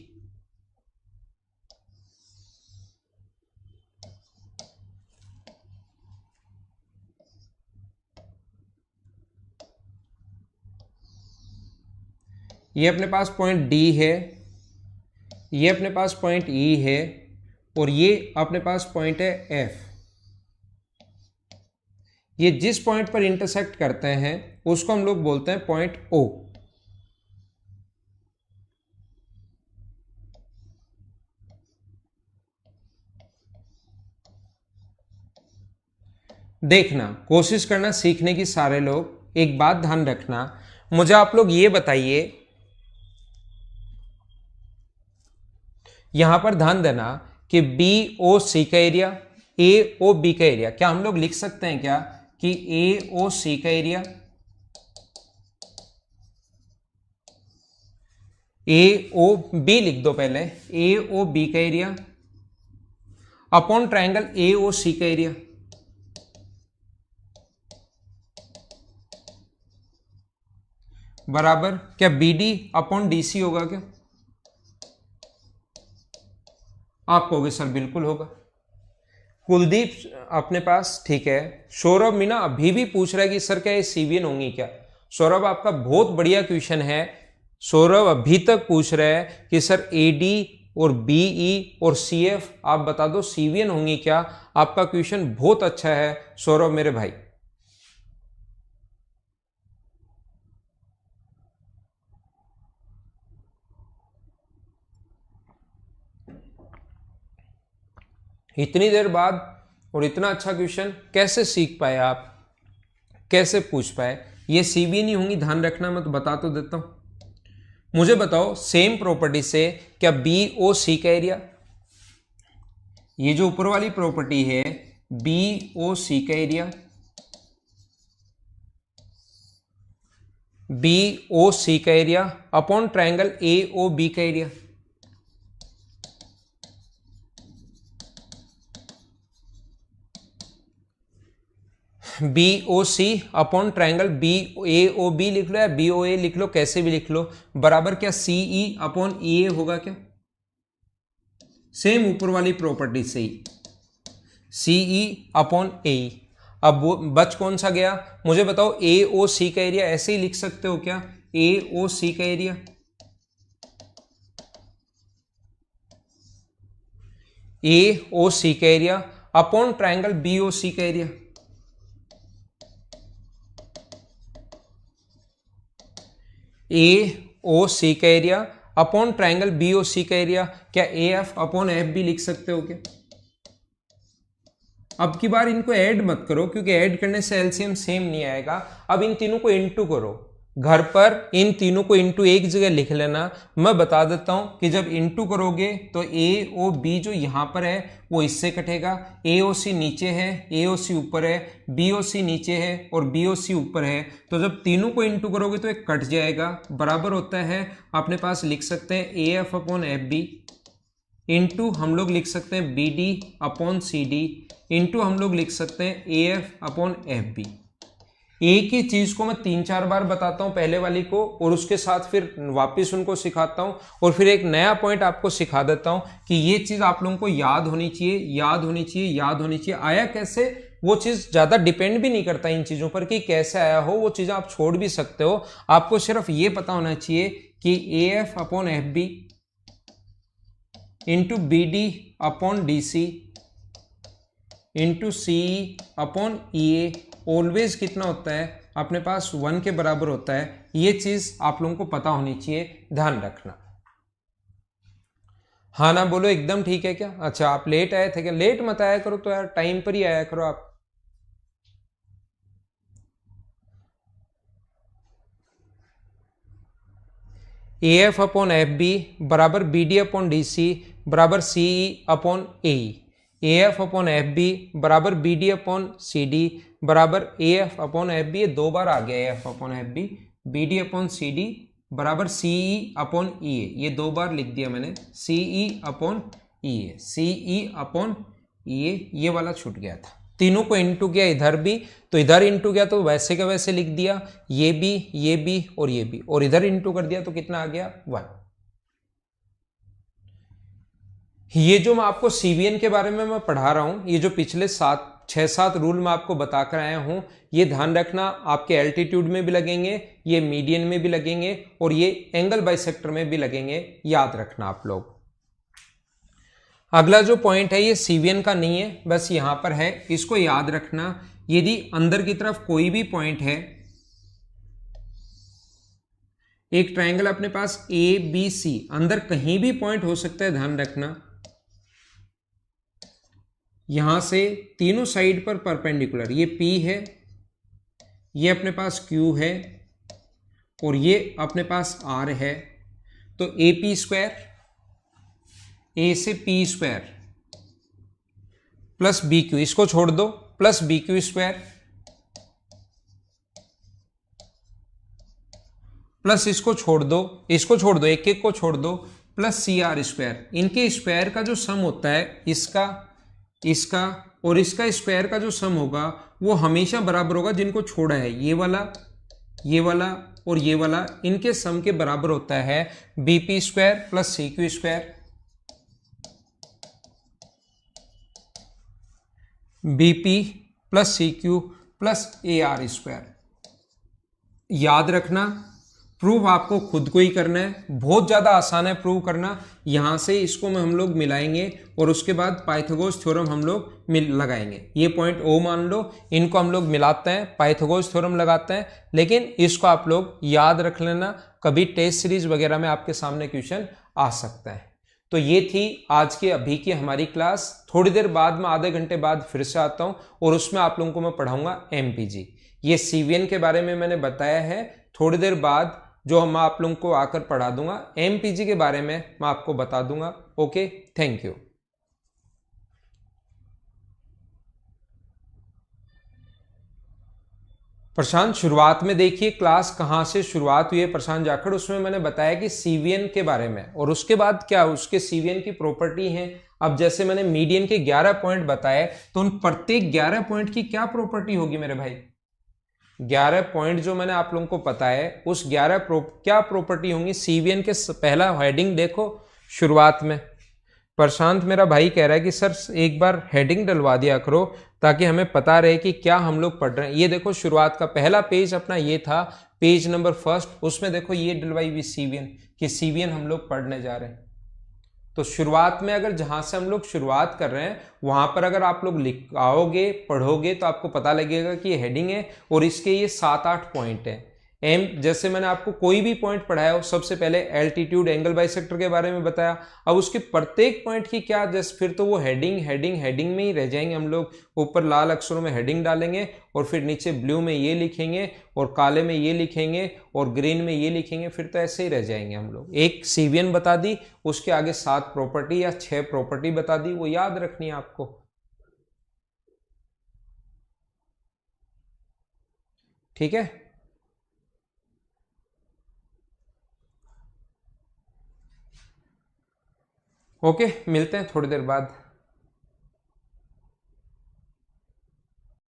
ये अपने पास पॉइंट D है, ये अपने पास पॉइंट E है और ये अपने पास पॉइंट है F। ये जिस पॉइंट पर इंटरसेक्ट करते हैं उसको हम लोग बोलते हैं पॉइंट O। देखना, कोशिश करना सीखने की सारे लोग। एक बात ध्यान रखना, मुझे आप लोग ये बताइए, यहां पर ध्यान देना कि BOC का एरिया, AOB का एरिया, क्या हम लोग लिख सकते हैं क्या कि AOC का एरिया AOB लिख दो पहले, AOB का एरिया अपॉन ट्राइंगल AOC का एरिया, बराबर क्या BD अपॉन DC होगा क्या? आप कहोगे सर बिल्कुल होगा। कुलदीप अपने पास, ठीक है। सौरभ मीना अभी भी पूछ रहा है कि सर क्या ये CVN होंगी क्या? सौरभ आपका बहुत बढ़िया क्वेश्चन है। सौरभ अभी तक पूछ रहे हैं कि सर AD और BE और CF आप बता दो CVN होंगी क्या? आपका क्वेश्चन बहुत अच्छा है सौरभ मेरे भाई। इतनी देर बाद और इतना अच्छा क्वेश्चन कैसे सीख पाए आप, कैसे पूछ पाए? ये सी भी नहीं होंगी, ध्यान रखना, मैं तो बता तो देता हूं। मुझे बताओ सेम प्रॉपर्टी से क्या बी ओ सी का एरिया, ये जो ऊपर वाली प्रॉपर्टी है बी ओ सी का एरिया, बी ओ सी का area upon triangle A O B का area, B O C upon triangle B A O B लिख लो या बी ओ ए लिख लो, कैसे भी लिख लो, बराबर क्या सी ई अपॉन ई ए होगा क्या, सेम ऊपर वाली प्रॉपर्टी से ही सी ई अपॉन ए। अब वो बच कौन सा गया, मुझे बताओ ए ओ सी का एरिया ऐसे ही लिख सकते हो क्या, ए ओ सी का एरिया, ए ओ सी का area upon triangle B O C का एरिया, ए ओ सी का area upon triangle B O C का एरिया, क्या ए एफ अपॉन एफ भी लिख सकते हो क्या। अब की बार इनको ऐड मत करो क्योंकि ऐड करने से एलसीएम सेम नहीं आएगा। अब इन तीनों को इनटू करो, घर पर इन तीनों को इनटू एक जगह लिख लेना। मैं बता देता हूं कि जब इनटू करोगे तो ए ओ बी जो यहां पर है वो इससे कटेगा, ए ओ सी नीचे है, ए ओ सी ऊपर है, बी ओ सी नीचे है और बी ओ सी ऊपर है, तो जब तीनों को इनटू करोगे तो एक कट जाएगा, बराबर होता है अपने पास लिख सकते हैं A F upon F B, into हम लोग लिख सकते हैं B D upon C D, into हम लोग लिख सकते हैं A F upon F B. एक ही चीज को मैं 3-4 बार बताता हूं पहले वाली को और उसके साथ फिर वापस उनको सिखाता हूं और फिर एक नया पॉइंट आपको सिखा देता हूं कि ये चीज आप लोगों को याद होनी चाहिए, याद होनी चाहिए, याद होनी चाहिए। आया कैसे वो चीज ज्यादा डिपेंड भी नहीं करता इन चीजों पर कि कैसे आया हो, वो चीजें आप छोड़ भी सकते हो। आपको सिर्फ ये पता होना चाहिए कि A F upon F B into B D upon D C into C upon E A always कितना होता है अपने पास 1 के बराबर होता है। ये चीज आप लोगों को पता होनी चाहिए, ध्यान रखना। हाँ ना बोलो, एकदम ठीक है क्या। अच्छा आप लेट आए थे क्या, लेट मत आया करो तो यार, टाइम पर ही आया करो आप। A F upon F B बराबर B D upon D C बराबर C E upon A, A F upon F B बराबर B D upon C D बराबर A F upon F B, ये 2 बार आ गया F upon F B, B D upon C D बराबर C E upon E ए, ये 2 बार लिख दिया मैंने, सी ई अपॉन ई ए, सी ई अपॉन ई ए, ये वाला छूट गया था। तीनों को इंटू किया इधर भी, तो इधर इंटू किया तो वैसे का वैसे लिख दिया, ये भी और ये भी, और इधर इंटू कर दिया तो कितना आ गया 1। ये जो मैं आपको सीवीएन के बारे में मैं पढ़ा रहा हूं, ये जो पिछले 6-7 रूल मैं आपको बताकर आया हूं, ये ध्यान रखना आपके एल्टीट्यूड में भी लगेंगे, ये मीडियन में भी लगेंगे और ये एंगल बाइसेक्टर में भी लगेंगे, याद रखना आप लोग। अगला जो पॉइंट है ये सीवीएन का नहीं है, बस यहां पर है, इसको याद रखना। यदि अंदर की तरफ कोई भी पॉइंट है, एक ट्रायंगल अपने पास ए बी सी, अंदर कहीं भी पॉइंट हो सकता है, ध्यान रखना। यहां से तीनों साइड पर परपेंडिकुलर, ये P है, ये अपने पास Q है और ये अपने पास R है, तो ए पी स्क्वायर, ए से P square plus B Q, इसको छोड़ दो, plus B Q square plus इसको छोड़ दो, एक एक को छोड़ दो, प्लस सी आर स्क्वायर। इनके स्क्वायर का जो सम होता है, इसका और इसका स्क्वायर का जो सम होगा वो हमेशा बराबर होगा, जिनको छोड़ा है ये वाला और ये वाला, इनके सम के बराबर होता है BP square plus C Q square, BP plus C Q plus A R square. याद रखना, प्रूव आपको खुद को ही करना है, बहुत ज्यादा आसान है प्रूव करना। यहां से इसको में हम लोग मिलाएंगे और उसके बाद पाइथागोरस थ्योरम हम लोग लगाएंगे। ये पॉइंट ओ मान लो, इनको हम लोग मिलाते हैं, पाइथागोरस थ्योरम लगाते हैं, लेकिन इसको आप लोग याद रख लेना, कभी टेस्ट सीरीज वगैरह में आपके सामने क्वेश्चन आ सकता है। तो ये थी आज की अभी की हमारी क्लास। थोड़ी देर बाद में आधे घंटे बाद फिर से आता हूं और उसमें आप लोगों को मैं पढ़ाऊंगा एमपीजी। ये सीवीएन के बारे में मैंने बताया है, थोड़ी देर बाद जो मैं आप लोगों को आकर पढ़ा दूंगा एमपीजी के बारे में मैं आपको बता दूंगा। Okay, thank you. प्रशांत, शुरुआत में देखिए क्लास कहाँ से शुरुआत हुई है प्रशांत जाखड़, उसमें मैंने बताया कि सीवीएन के बारे में, और उसके बाद क्या उसके सीवीएन की प्रॉपर्टी है। अब जैसे मैंने मीडियन के 11 पॉइंट बताए, तो उन प्रत्येक 11 पॉइंट की क्या प्रॉपर्टी होगी मेरे भाई? 11 पॉइंट जो मैंने आप लोगों को पता है उस 11 क्या प्रॉपर्टी होंगी सीवीएन के? पहला हेडिंग देखो शुरुआत में। प्रशांत मेरा भाई कह रहा है कि सर एक बार हेडिंग डलवा दिया करो ताकि हमें पता रहे कि क्या हम लोग पढ़ रहे हैं। ये देखो शुरुआत का पहला पेज अपना ये था, पेज नंबर फर्स्ट, उसमें देखो ये डलवाई हुई सीवीएन कि सीवीएन हम लोग पढ़ने जा रहे हैं। तो शुरुआत में अगर जहां से हम लोग शुरुआत कर रहे हैं वहां पर अगर आप लोग लिख आओगे पढ़ोगे तो आपको पता लगेगा कि ये हेडिंग है और इसके ये 7-8 पॉइंट है। एम जैसे मैंने आपको कोई भी पॉइंट पढ़ाया हो, सबसे पहले एल्टीट्यूड एंगल बाइसेक्टर के बारे में बताया, अब उसके प्रत्येक पॉइंट की क्या, जैसे फिर तो वो हेडिंग हेडिंग हेडिंग में ही रह जाएंगे। हम लोग ऊपर लाल अक्षरों में हेडिंग डालेंगे और फिर नीचे ब्लू में ये लिखेंगे और काले में ये लिखेंगे और ग्रीन में ये लिखेंगे, फिर तो ऐसे ही रह जाएंगे हम लोग। एक सीवीएन बता दी, उसके आगे 7 प्रॉपर्टी या 6 प्रॉपर्टी बता दी, वो याद रखनी है आपको। ठीक है, ओके, मिलते हैं थोड़ी देर बाद।